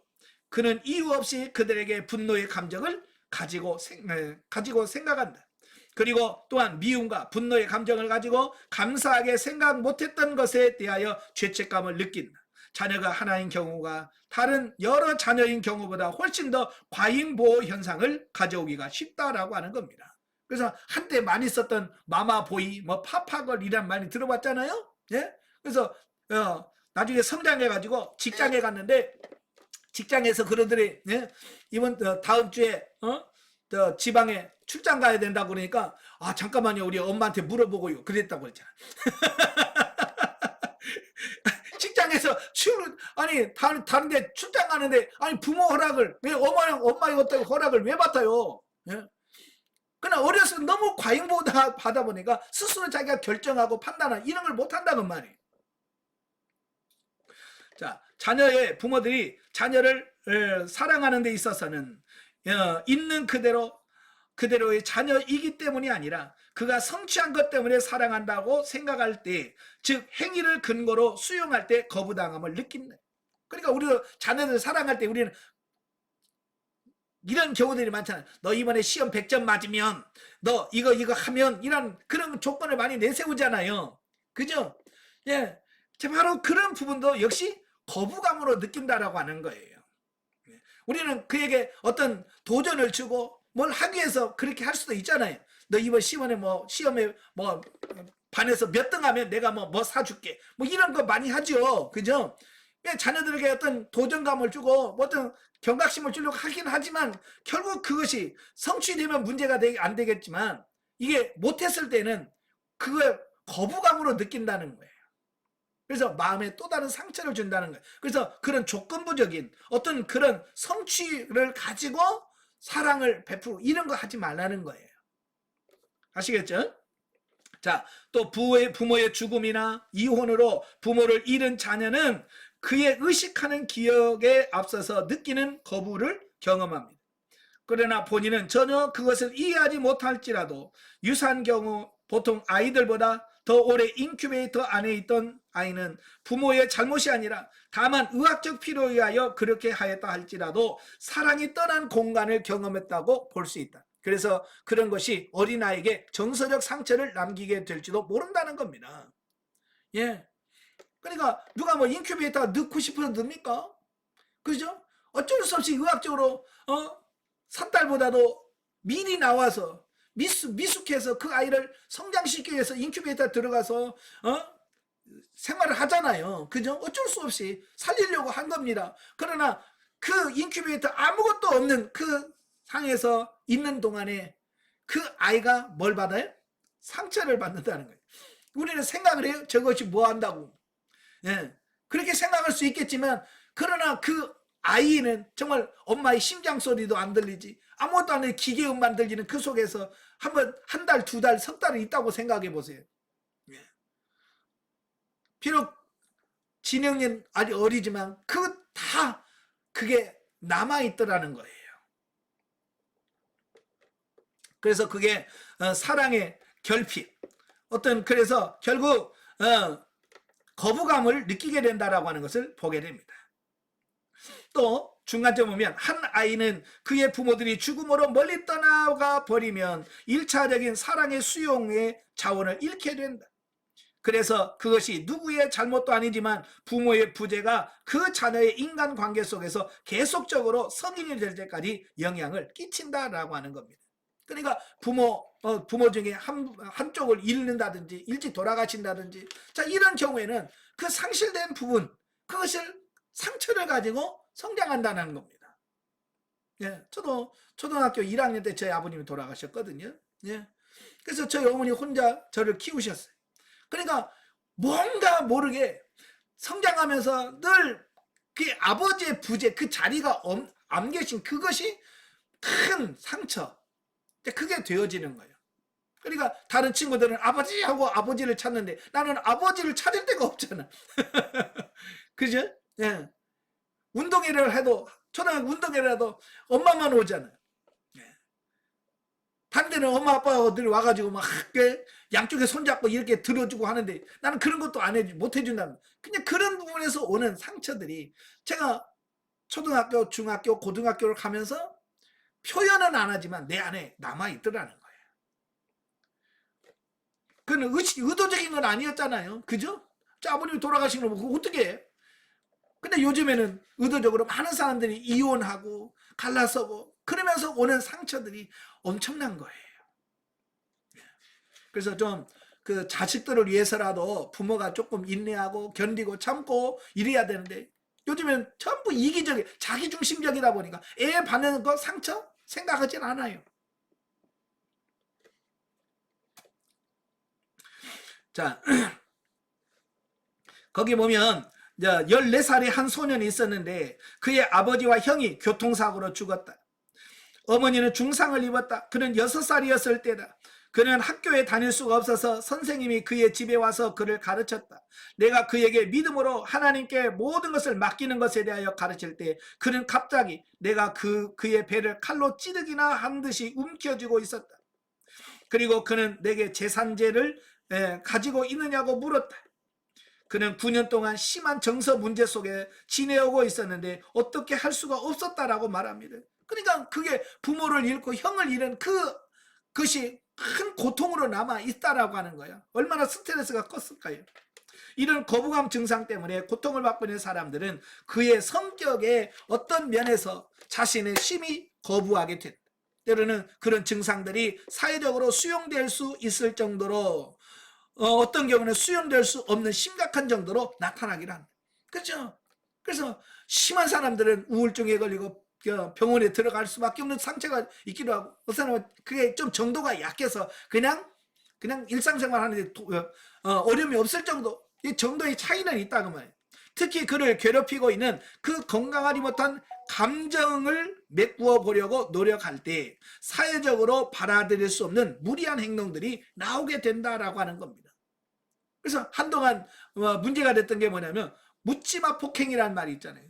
그는 이유 없이 그들에게 분노의 감정을 가지고 생각한다. 그리고 또한 미움과 분노의 감정을 가지고 감사하게 생각 못했던 것에 대하여 죄책감을 느낀다. 자녀가 하나인 경우가 다른 여러 자녀인 경우보다 훨씬 더 과잉 보호 현상을 가져오기가 쉽다라고 하는 겁니다. 그래서 한때 많이 썼던 마마보이, 파파걸 이란 많이 들어봤잖아요. 그래서 나중에 성장해가지고 직장에 갔는데 직장에서 그러더니 이번 다음 주에 지방에 출장 가야 된다고 그러니까 잠깐만요 우리 엄마한테 물어보고요 그랬다고 그랬잖아. 직장에서 다른 데 출장 가는데 부모 허락을 왜 엄마의 어떤 허락을 왜 받아요? 그러나 어려서 너무 과잉 받아 보니까 스스로 자기가 결정하고 판단하고 이런 걸 못 한다는 말이에요. 자, 부모들이 자녀를 사랑하는 데 있어서는 있는 그대로의 자녀이기 때문이 아니라 그가 성취한 것 때문에 사랑한다고 생각할 때, 즉 행위를 근거로 수용할 때 거부당함을 느낀다. 그러니까 우리도 자녀들 사랑할 때 우리는 이런 경우들이 많잖아요. 너 이번에 시험 100점 맞으면 너 이거 하면 이런 그런 조건을 많이 내세우잖아요. 그죠? 바로 그런 부분도 역시 거부감으로 느낀다라고 하는 거예요. 우리는 그에게 어떤 도전을 주고 뭘 하기 위해서 그렇게 할 수도 있잖아요. 너 이번 시험에 반에서 몇 등 하면 내가 뭐 사줄게. 이런 거 많이 하죠. 그죠? 자녀들에게 어떤 도전감을 주고 어떤 경각심을 주려고 하긴 하지만 결국 그것이 성취되면 문제가 안 되겠지만 이게 못했을 때는 그걸 거부감으로 느낀다는 거예요. 그래서 마음에 또 다른 상처를 준다는 거예요. 그래서 그런 조건부적인 어떤 그런 성취를 가지고 사랑을 베풀고 이런 거 하지 말라는 거예요. 아시겠죠? 자, 또 부모의 죽음이나 이혼으로 부모를 잃은 자녀는 그의 의식하는 기억에 앞서서 느끼는 거부를 경험합니다. 그러나 본인은 전혀 그것을 이해하지 못할지라도 유사한 경우 보통 아이들보다 더 오래 인큐베이터 안에 있던 아이는 부모의 잘못이 아니라 다만 의학적 필요에 의하여 그렇게 하였다 할지라도 사랑이 떠난 공간을 경험했다고 볼 수 있다. 그래서 그런 것이 어린아이에게 정서적 상처를 남기게 될지도 모른다는 겁니다. 예. 그러니까 누가 뭐 인큐베이터 넣고 싶어서 넣습니까? 그죠? 어쩔 수 없이 의학적으로 3달보다도 미리 나와서 미숙해서 그 아이를 성장시키기 위해서 인큐베이터 들어가서 생활을 하잖아요. 그죠? 어쩔 수 없이 살리려고 한 겁니다. 그러나 그 인큐베이터 아무것도 없는 그 상에서 있는 동안에 그 아이가 뭘 받아요? 상처를 받는다는 거예요. 우리는 생각을 해요. 저것이 뭐 한다고. 예. 그렇게 생각할 수 있겠지만 그러나 그 아이는 정말 엄마의 심장 소리도 안 들리지 아무것도 안 해 기계음만 들리는 그 속에서 한 달, 두 달, 석 달은 있다고 생각해 보세요. 예. 비록 진영은 아직 어리지만 그게 남아있더라는 거예요. 그래서 그게 사랑의 결핍 그래서 결국 거부감을 느끼게 된다라고 하는 것을 보게 됩니다. 또 중간쯤 보면 한 아이는 그의 부모들이 죽음으로 멀리 떠나가 버리면 1차적인 사랑의 수용의 자원을 잃게 된다. 그래서 그것이 누구의 잘못도 아니지만 부모의 부재가 그 자녀의 인간관계 속에서 계속적으로 성인이 될 때까지 영향을 끼친다라고 하는 겁니다. 그러니까 부모 중에 한쪽을 잃는다든지 일찍 돌아가신다든지 자 이런 경우에는 그 상실된 부분 그것을 상처를 가지고 성장한다는 겁니다. 예, 저도 초등학교 1학년 때 저희 아버님이 돌아가셨거든요. 예, 그래서 저희 어머니 혼자 저를 키우셨어요. 그러니까 뭔가 모르게 성장하면서 늘 그 아버지의 부재 그 자리가 안 계신 그것이 큰 상처 그게 되어지는 거예요. 그러니까 다른 친구들은 아버지하고 아버지를 찾는데 나는 아버지를 찾을 데가 없잖아. 그죠? 예. 운동회를 해도 초등학교 운동회를 해도 엄마만 오잖아요. 예. 반대는 엄마 아빠가 늘 와가지고 막 양쪽에 손잡고 이렇게 들어주고 하는데 나는 그런 것도 못 해준다는 그냥 그런 부분에서 오는 상처들이 제가 초등학교, 중학교, 고등학교를 가면서 표현은 안 하지만 내 안에 남아있더라는 거예요. 그건 의도적인 건 아니었잖아요. 그죠? 아버님이 돌아가신 거 그거 어떻게 해? 근데 요즘에는 의도적으로 많은 사람들이 이혼하고 갈라서고 그러면서 오는 상처들이 엄청난 거예요. 그래서 좀 그 자식들을 위해서라도 부모가 조금 인내하고 견디고 참고 이래야 되는데 요즘엔 전부 이기적이 자기중심적이다 보니까 애 받는 거 상처 생각하진 않아요. 자 거기 보면 14살의 한 소년이 있었는데 그의 아버지와 형이 교통사고로 죽었다. 어머니는 중상을 입었다. 그는 6살이었을 때다. 그는 학교에 다닐 수가 없어서 선생님이 그의 집에 와서 그를 가르쳤다. 내가 그에게 믿음으로 하나님께 모든 것을 맡기는 것에 대하여 가르칠 때 그는 갑자기 내가 그의 배를 칼로 찌르기나 한 듯이 움켜쥐고 있었다. 그리고 그는 내게 재산제를 가지고 있느냐고 물었다. 그는 9년 동안 심한 정서 문제 속에 지내오고 있었는데 어떻게 할 수가 없었다라고 말합니다. 그러니까 그게 부모를 잃고 형을 잃은 그것이 큰 고통으로 남아 있다라고 하는 거예요. 얼마나 스트레스가 컸을까요? 이런 거부감 증상 때문에 고통을 받고 있는 사람들은 그의 성격의 어떤 면에서 자신을 심히 거부하게 된다. 때로는 그런 증상들이 사회적으로 수용될 수 있을 정도로 어떤 경우는 수용될 수 없는 심각한 정도로 나타나기를 합니다. 그렇죠? 그래서 심한 사람들은 우울증에 걸리고 병원에 들어갈 수밖에 없는 상처가 있기도 하고 어떤 사람은 그게 좀 정도가 약해서 그냥 일상생활 하는데 어려움이 없을 정도 이 정도의 차이는 있다고 말이에요. 특히 그를 괴롭히고 있는 그 건강하지 못한 감정을 메꾸어 보려고 노력할 때 사회적으로 받아들일 수 없는 무리한 행동들이 나오게 된다라고 하는 겁니다. 그래서 한동안 문제가 됐던 게 뭐냐면 묻지마 폭행이라는 말이 있잖아요.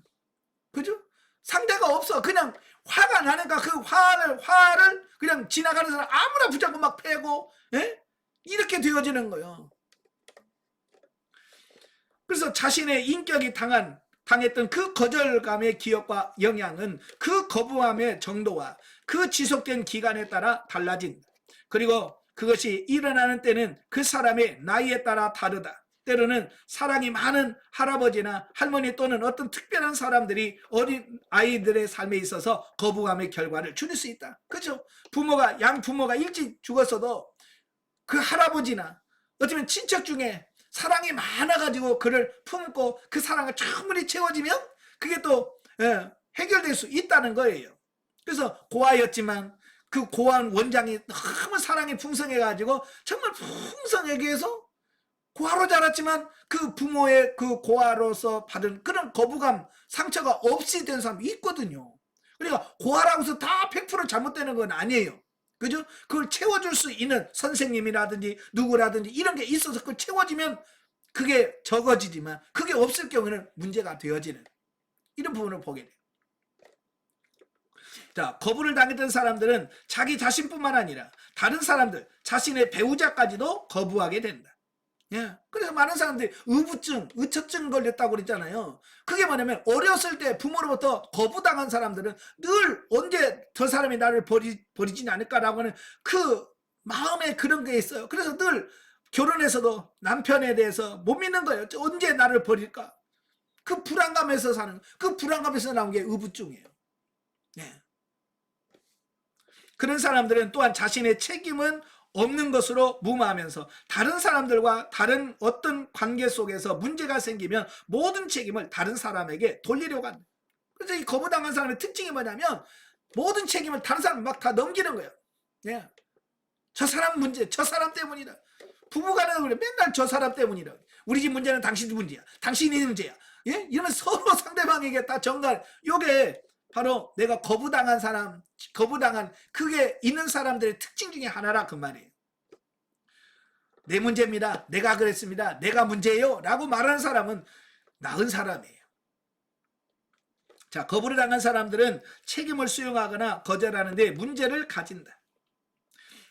그죠? 상대가 없어. 그냥 화가 나니까 그 화를 그냥 지나가는 사람 아무나 붙잡고 막 패고 이렇게 되어지는 거예요. 그래서 자신의 인격이 당했던 그 거절감의 기억과 영향은 그 거부함의 정도와 그 지속된 기간에 따라 달라진다. 그리고 그것이 일어나는 때는 그 사람의 나이에 따라 다르다. 때로는 사랑이 많은 할아버지나 할머니 또는 어떤 특별한 사람들이 어린 아이들의 삶에 있어서 거부감의 결과를 줄일 수 있다. 그죠? 양부모가 일찍 죽었어도 그 할아버지나 어쩌면 친척 중에 사랑이 많아가지고 그를 품고 그 사랑을 충분히 채워지면 그게 또 해결될 수 있다는 거예요. 그래서 고아였지만 그 고아한 원장이 너무 사랑이 풍성해가지고 정말 풍성하게 해서 고아로 자랐지만 그 부모의 그 고아로서 받은 그런 거부감, 상처가 없이 된 사람이 있거든요. 그러니까 고아라고 해서 다 100% 잘못되는 건 아니에요. 그죠? 그걸 채워줄 수 있는 선생님이라든지 누구라든지 이런 게 있어서 그걸 채워지면 그게 적어지지만 그게 없을 경우는 문제가 되어지는 이런 부분을 보게 돼요. 자, 거부를 당했던 사람들은 자기 자신뿐만 아니라 다른 사람들, 자신의 배우자까지도 거부하게 된다. 예. 그래서 많은 사람들이 의처증 걸렸다고 그랬잖아요. 그게 뭐냐면 어렸을 때 부모로부터 거부당한 사람들은 늘 언제 저 사람이 나를 버리지 않을까라고 하는 그 마음에 그런 게 있어요. 그래서 늘 결혼해서도 남편에 대해서 못 믿는 거예요. 언제 나를 버릴까? 그 불안감에서 사는, 그 불안감에서 나온 게 의부증이에요. 예. 그런 사람들은 또한 자신의 책임은 없는 것으로 무마하면서 다른 사람들과 다른 어떤 관계 속에서 문제가 생기면 모든 책임을 다른 사람에게 돌리려고 한다. 그래서 이 거부당한 사람의 특징이 뭐냐면 모든 책임을 다른 사람 막 다 넘기는 거예요. 예. 저 사람 문제, 저 사람 때문이다. 부부간에도 그래. 맨날 저 사람 때문이다. 우리 집 문제는 당신 문제야. 당신이 문제야. 예? 이러면 서로 상대방에게 다 전갈. 요게 바로 내가 거부당한 그게 있는 사람들의 특징 중에 하나라 그 말이에요. 내 문제입니다. 내가 그랬습니다. 내가 문제예요. 라고 말하는 사람은 나은 사람이에요. 자, 거부를 당한 사람들은 책임을 수용하거나 거절하는데 문제를 가진다.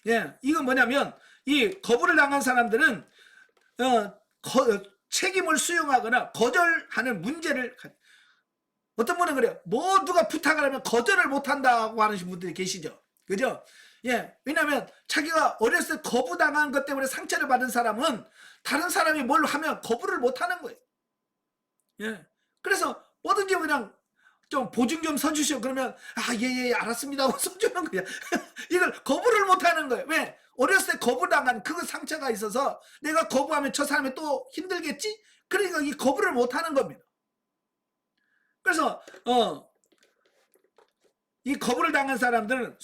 예, 이건 뭐냐면 이 거부를 당한 사람들은 책임을 수용하거나 거절하는 문제를 어떤 분은 그래요. 뭐 누가 부탁을 하면 거절을 못한다고 하는 분들이 계시죠. 그죠? 예, 왜냐하면 자기가 어렸을 때 거부당한 것 때문에 상처를 받은 사람은 다른 사람이 뭘 하면 거부를 못하는 거예요. 예, 그래서 뭐든지 그냥 좀 보증 좀 서주시오. 그러면 예, 알았습니다 하고 써주는 거야. 이걸 거부를 못하는 거예요. 왜? 어렸을 때 거부당한 그 상처가 있어서 내가 거부하면 저 사람이 또 힘들겠지? 그러니까 이 거부를 못하는 겁니다. 그래서 이 거부를 당한 사람들은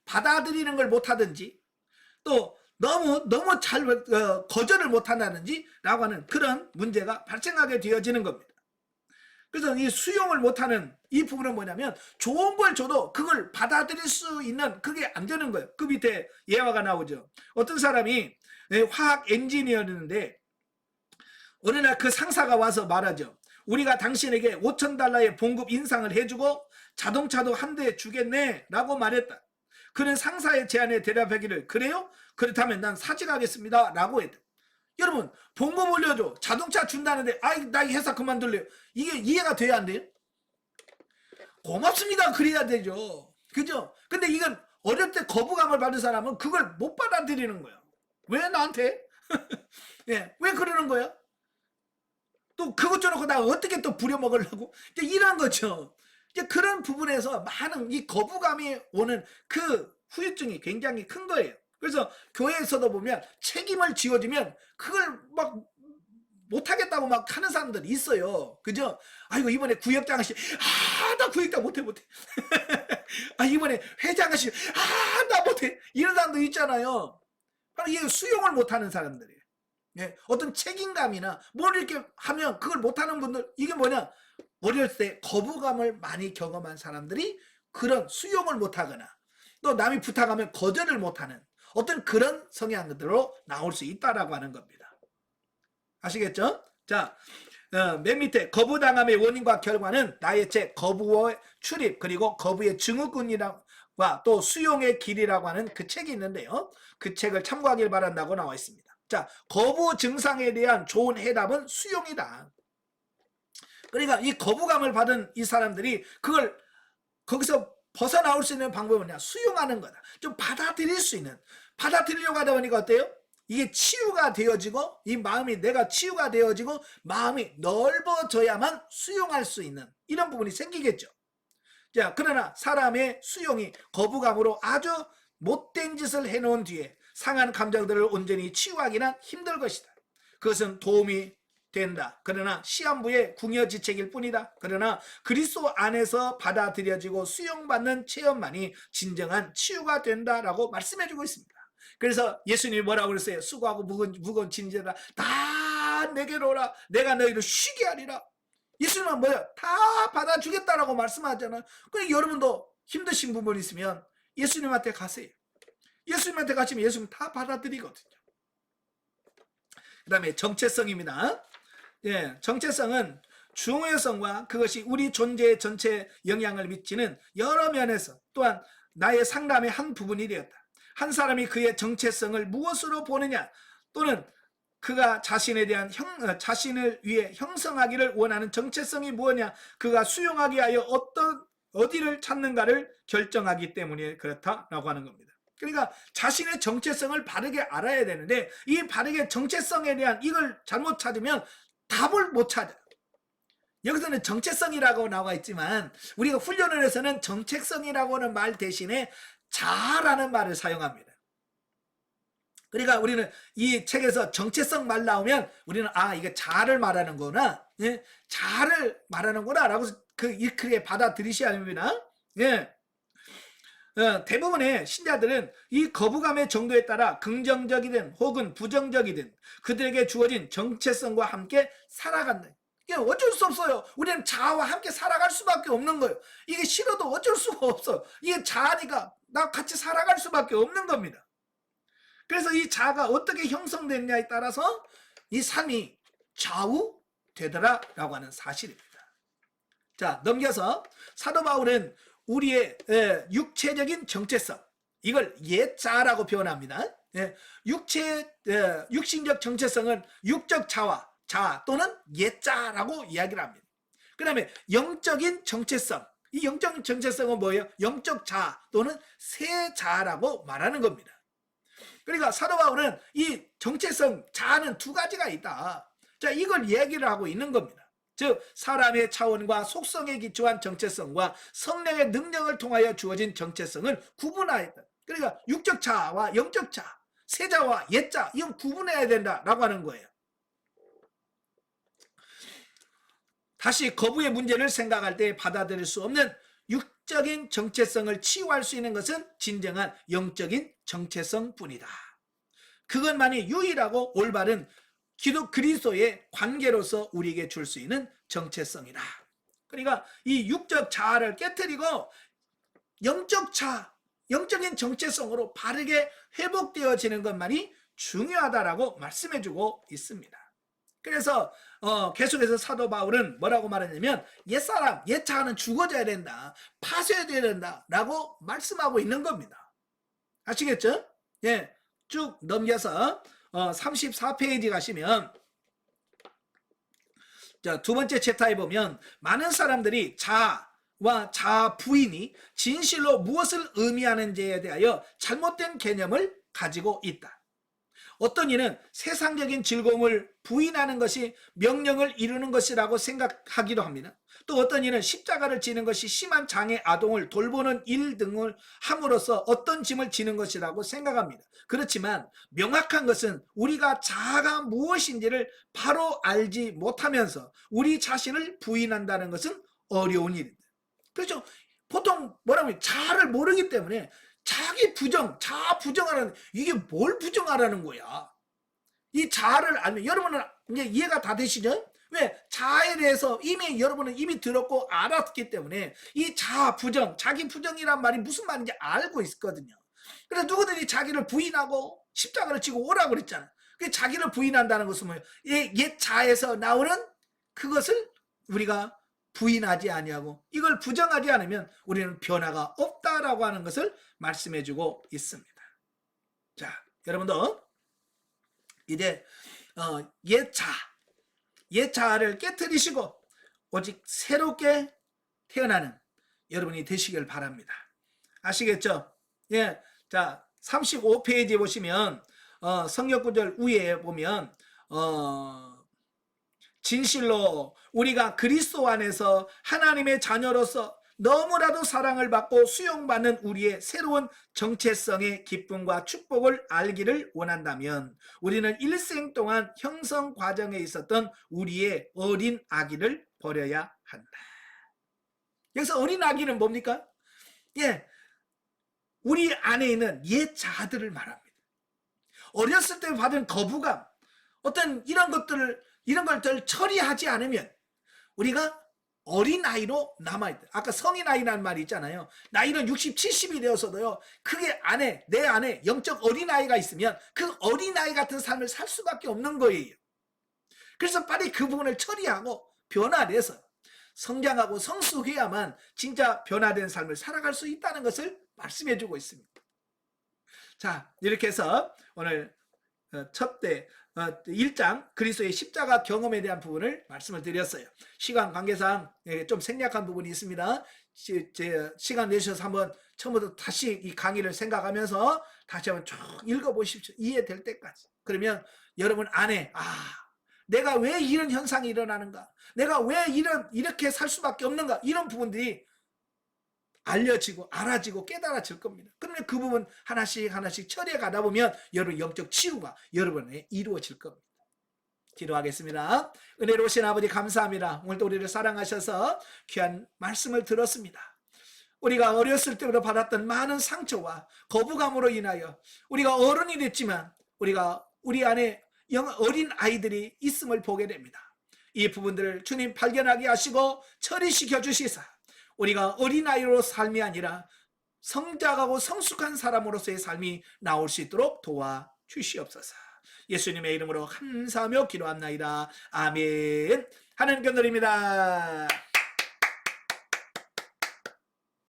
받아들이는 걸 못하든지 또 너무 잘 거절을 못한다든지 라고 하는 그런 문제가 발생하게 되어지는 겁니다. 그래서 이 수용을 못하는 이 부분은 뭐냐면 좋은 걸 줘도 그걸 받아들일 수 있는 그게 안 되는 거예요. 그 밑에 예화가 나오죠. 어떤 사람이 화학 엔지니어였는데 어느 날 그 상사가 와서 말하죠. 우리가 당신에게 5,000달러의 봉급 인상을 해주고 자동차도 한 대 주겠네 라고 말했다. 그는 상사의 제안에 대답하기를 그래요? 그렇다면 난 사직하겠습니다 라고 했다. 여러분 봉급 올려줘 자동차 준다는데 나 이 회사 그만둘래요. 이게 이해가 돼야 안 돼요? 고맙습니다 그래야 되죠. 그죠? 근데 이건 어릴 때 거부감을 받은 사람은 그걸 못 받아들이는 거예요. 왜 나한테? 예, 왜 그러는 거야? 또 그것 줘놓고 나 어떻게 또 부려먹으려고? 이런 거죠. 그런 부분에서 많은 이 거부감이 오는 그 후유증이 굉장히 큰 거예요. 그래서 교회에서도 보면 책임을 지어주면 그걸 막 못하겠다고 막 하는 사람들이 있어요. 그죠? 아이고 이번에 구역장 아씨 나 구역장 못해 이번에 회장 아씨 나 못해 이런 사람도 있잖아요. 바로 이게 수용을 못하는 사람들이에요. 예, 어떤 책임감이나 뭘 이렇게 하면 그걸 못하는 분들 이게 뭐냐 어렸을 때 거부감을 많이 경험한 사람들이 그런 수용을 못하거나 또 남이 부탁하면 거절을 못하는 어떤 그런 성향들로 나올 수 있다라고 하는 겁니다. 아시겠죠? 자, 맨 밑에 거부당함의 원인과 결과는 나의 책 거부의 출입 그리고 거부의 증후군이라고 또 수용의 길이라고 하는 그 책이 있는데요. 그 책을 참고하길 바란다고 나와 있습니다. 자, 거부 증상에 대한 좋은 해답은 수용이다. 그러니까 이 거부감을 받은 이 사람들이 그걸 거기서 벗어나올 수 있는 방법은 뭐냐? 수용하는 거다. 좀 받아들일 수 있는. 받아들이려고 하다 보니까 어때요? 이게 치유가 되어지고 이 마음이 내가 치유가 되어지고 마음이 넓어져야만 수용할 수 있는 이런 부분이 생기겠죠. 자, 그러나 사람의 수용이 거부감으로 아주 못된 짓을 해놓은 뒤에 상한 감정들을 온전히 치유하기는 힘들 것이다. 그것은 도움이 된다. 그러나 시한부의 궁여지책일 뿐이다. 그러나 그리스도 안에서 받아들여지고 수용받는 체험만이 진정한 치유가 된다라고 말씀해주고 있습니다. 그래서 예수님이 뭐라고 그랬어요? 수고하고 무거운 짐져라 다 내게로 오라. 내가 너희를 쉬게 하리라. 예수님은 뭐야? 다 받아주겠다라고 말씀하잖아요. 그러니까 여러분도 힘드신 부분이 있으면 예수님한테 가세요. 예수님한테 가시면 예수님 다 받아들이거든요. 그 다음에 정체성입니다. 예, 정체성은 중요성과 그것이 우리 존재의 전체 영향을 미치는 여러 면에서 또한 나의 상담의 한 부분이 되었다. 한 사람이 그의 정체성을 무엇으로 보느냐 또는 그가 자신에 대한 자신을 위해 형성하기를 원하는 정체성이 무엇이냐 그가 수용하기 위하여 어디를 찾는가를 결정하기 때문에 그렇다라고 하는 겁니다. 그러니까 자신의 정체성을 바르게 알아야 되는데 이 바르게 정체성에 대한 이걸 잘못 찾으면 답을 못 찾아요. 여기서는 정체성이라고 나와 있지만 우리가 훈련을 해서는 정체성이라고 하는 말 대신에 자라는 말을 사용합니다. 그러니까 우리는 이 책에서 정체성 말 나오면 우리는 이게 자를 말하는 거구나. 예? 자를 말하는구나 라고 그렇게 받아들이셔야 합니다. 예. 대부분의 신자들은 이 거부감의 정도에 따라 긍정적이든 혹은 부정적이든 그들에게 주어진 정체성과 함께 살아간다. 이게 어쩔 수 없어요. 우리는 자아와 함께 살아갈 수밖에 없는 거예요. 이게 싫어도 어쩔 수가 없어. 이게 자아니까 나 같이 살아갈 수밖에 없는 겁니다. 그래서 이 자아가 어떻게 형성됐냐에 따라서 이 삶이 좌우되더라라고 하는 사실입니다. 자, 넘겨서 사도 바울은 우리의 육체적인 정체성 이걸 옛자라고 표현합니다. 육신적 정체성은 육적 자아 또는 옛자라고 이야기를 합니다. 그 다음에 영적인 정체성 이 영적인 정체성은 뭐예요? 영적 자아 또는 새 자아라고 말하는 겁니다. 그러니까 사도 바울은 이 정체성 자아는 두 가지가 있다. 자, 이걸 이야기를 하고 있는 겁니다. 즉 사람의 차원과 속성에 기초한 정체성과 성령의 능력을 통하여 주어진 정체성을 구분하였다. 그러니까 육적 자와 영적 자, 세자와 옛자 이건 구분해야 된다라고 하는 거예요. 다시 거부의 문제를 생각할 때 받아들일 수 없는 육적인 정체성을 치유할 수 있는 것은 진정한 영적인 정체성뿐이다. 그것만이 유일하고 올바른 그리스도의 관계로서 우리에게 줄 수 있는 정체성이다. 그러니까 이 육적 자아를 깨트리고 영적 자아, 영적인 정체성으로 바르게 회복되어지는 것만이 중요하다라고 말씀해주고 있습니다. 그래서 계속해서 사도 바울은 뭐라고 말하냐면 옛사람, 옛자아는 죽어져야 된다. 파쇄돼야 된다. 라고 말씀하고 있는 겁니다. 아시겠죠? 예, 쭉 넘겨서 34페이지 가시면 자, 두 번째 챕터에 보면 많은 사람들이 자아와 자아 부인이 진실로 무엇을 의미하는지에 대하여 잘못된 개념을 가지고 있다. 어떤 이는 세상적인 즐거움을 부인하는 것이 명령을 이루는 것이라고 생각하기도 합니다. 또 어떤 이는 십자가를 지는 것이 심한 장애 아동을 돌보는 일 등을 함으로써 어떤 짐을 지는 것이라고 생각합니다. 그렇지만 명확한 것은 우리가 자아가 무엇인지를 바로 알지 못하면서 우리 자신을 부인한다는 것은 어려운 일입니다. 그렇죠? 보통 뭐라고 하면 자아를 모르기 때문에 자기 부정, 자아 부정하라는 이게 뭘 부정하라는 거야? 이 자아를 알면 여러분은 이제 이해가 다 되시죠? 왜? 자아에 대해서 여러분은 이미 들었고 알았기 때문에 이 자아 부정, 자기 부정이란 말이 무슨 말인지 알고 있거든요. 그래서 누구든지 자기를 부인하고 십자가를 지고 오라고 그랬잖아. 그 자기를 부인한다는 것은 뭐예요? 옛 자아에서 나오는 그것을 우리가 부인하지 아니하고 이걸 부정하지 않으면 우리는 변화가 없다라고 하는 것을 말씀해주고 있습니다. 자, 여러분도 이제 옛자를 깨뜨리시고 오직 새롭게 태어나는 여러분이 되시길 바랍니다. 아시겠죠? 예. 자, 35페이지 보시면 성역 구절 위에 보면 진실로 우리가 그리스도 안에서 하나님의 자녀로서 너무나도 사랑을 받고 수용받는 우리의 새로운 정체성의 기쁨과 축복을 알기를 원한다면 우리는 일생 동안 형성 과정에 있었던 우리의 어린 아기를 버려야 한다. 여기서 어린 아기는 뭡니까? 예, 우리 안에 있는 옛 자아들을 말합니다. 어렸을 때 받은 거부감, 어떤 이런 것들을 처리하지 않으면 우리가 어린아이로 남아있다. 아까 성인아이라는 말이 있잖아요. 나이는 60, 70이 되어서도요, 내 안에 영적 어린아이가 있으면 그 어린아이 같은 삶을 살 수밖에 없는 거예요. 그래서 빨리 그 부분을 처리하고 변화돼서 성장하고 성숙해야만 진짜 변화된 삶을 살아갈 수 있다는 것을 말씀해주고 있습니다. 자, 이렇게 해서 오늘 첫 때 1장 그리스도의 십자가 경험에 대한 부분을 말씀을 드렸어요. 시간 관계상 좀 생략한 부분이 있습니다. 시간 내셔서 한번 처음부터 다시 이 강의를 생각하면서 다시 한번 쭉 읽어보십시오. 이해될 때까지. 그러면 여러분 안에 내가 왜 이런 현상이 일어나는가, 내가 왜 이렇게 살 수밖에 없는가, 이런 부분들이 알려지고 알아지고 깨달아질 겁니다. 그러면 그 부분 하나씩 처리해 가다 보면 여러분 영적 치유가 여러분에 이루어질 겁니다. 기도하겠습니다. 은혜로우신 아버지 감사합니다. 오늘도 우리를 사랑하셔서 귀한 말씀을 들었습니다. 우리가 어렸을 때부터 받았던 많은 상처와 거부감으로 인하여 우리가 어른이 됐지만 우리 안에 어린 아이들이 있음을 보게 됩니다. 이 부분들을 주님 발견하게 하시고 처리시켜 주시사 우리가 어린아이로 삶이 아니라 성장하고 성숙한 사람으로서의 삶이 나올 수 있도록 도와주시옵소서. 예수님의 이름으로 감사하며 기도합나이다. 아멘. 하나님 감사드립니다.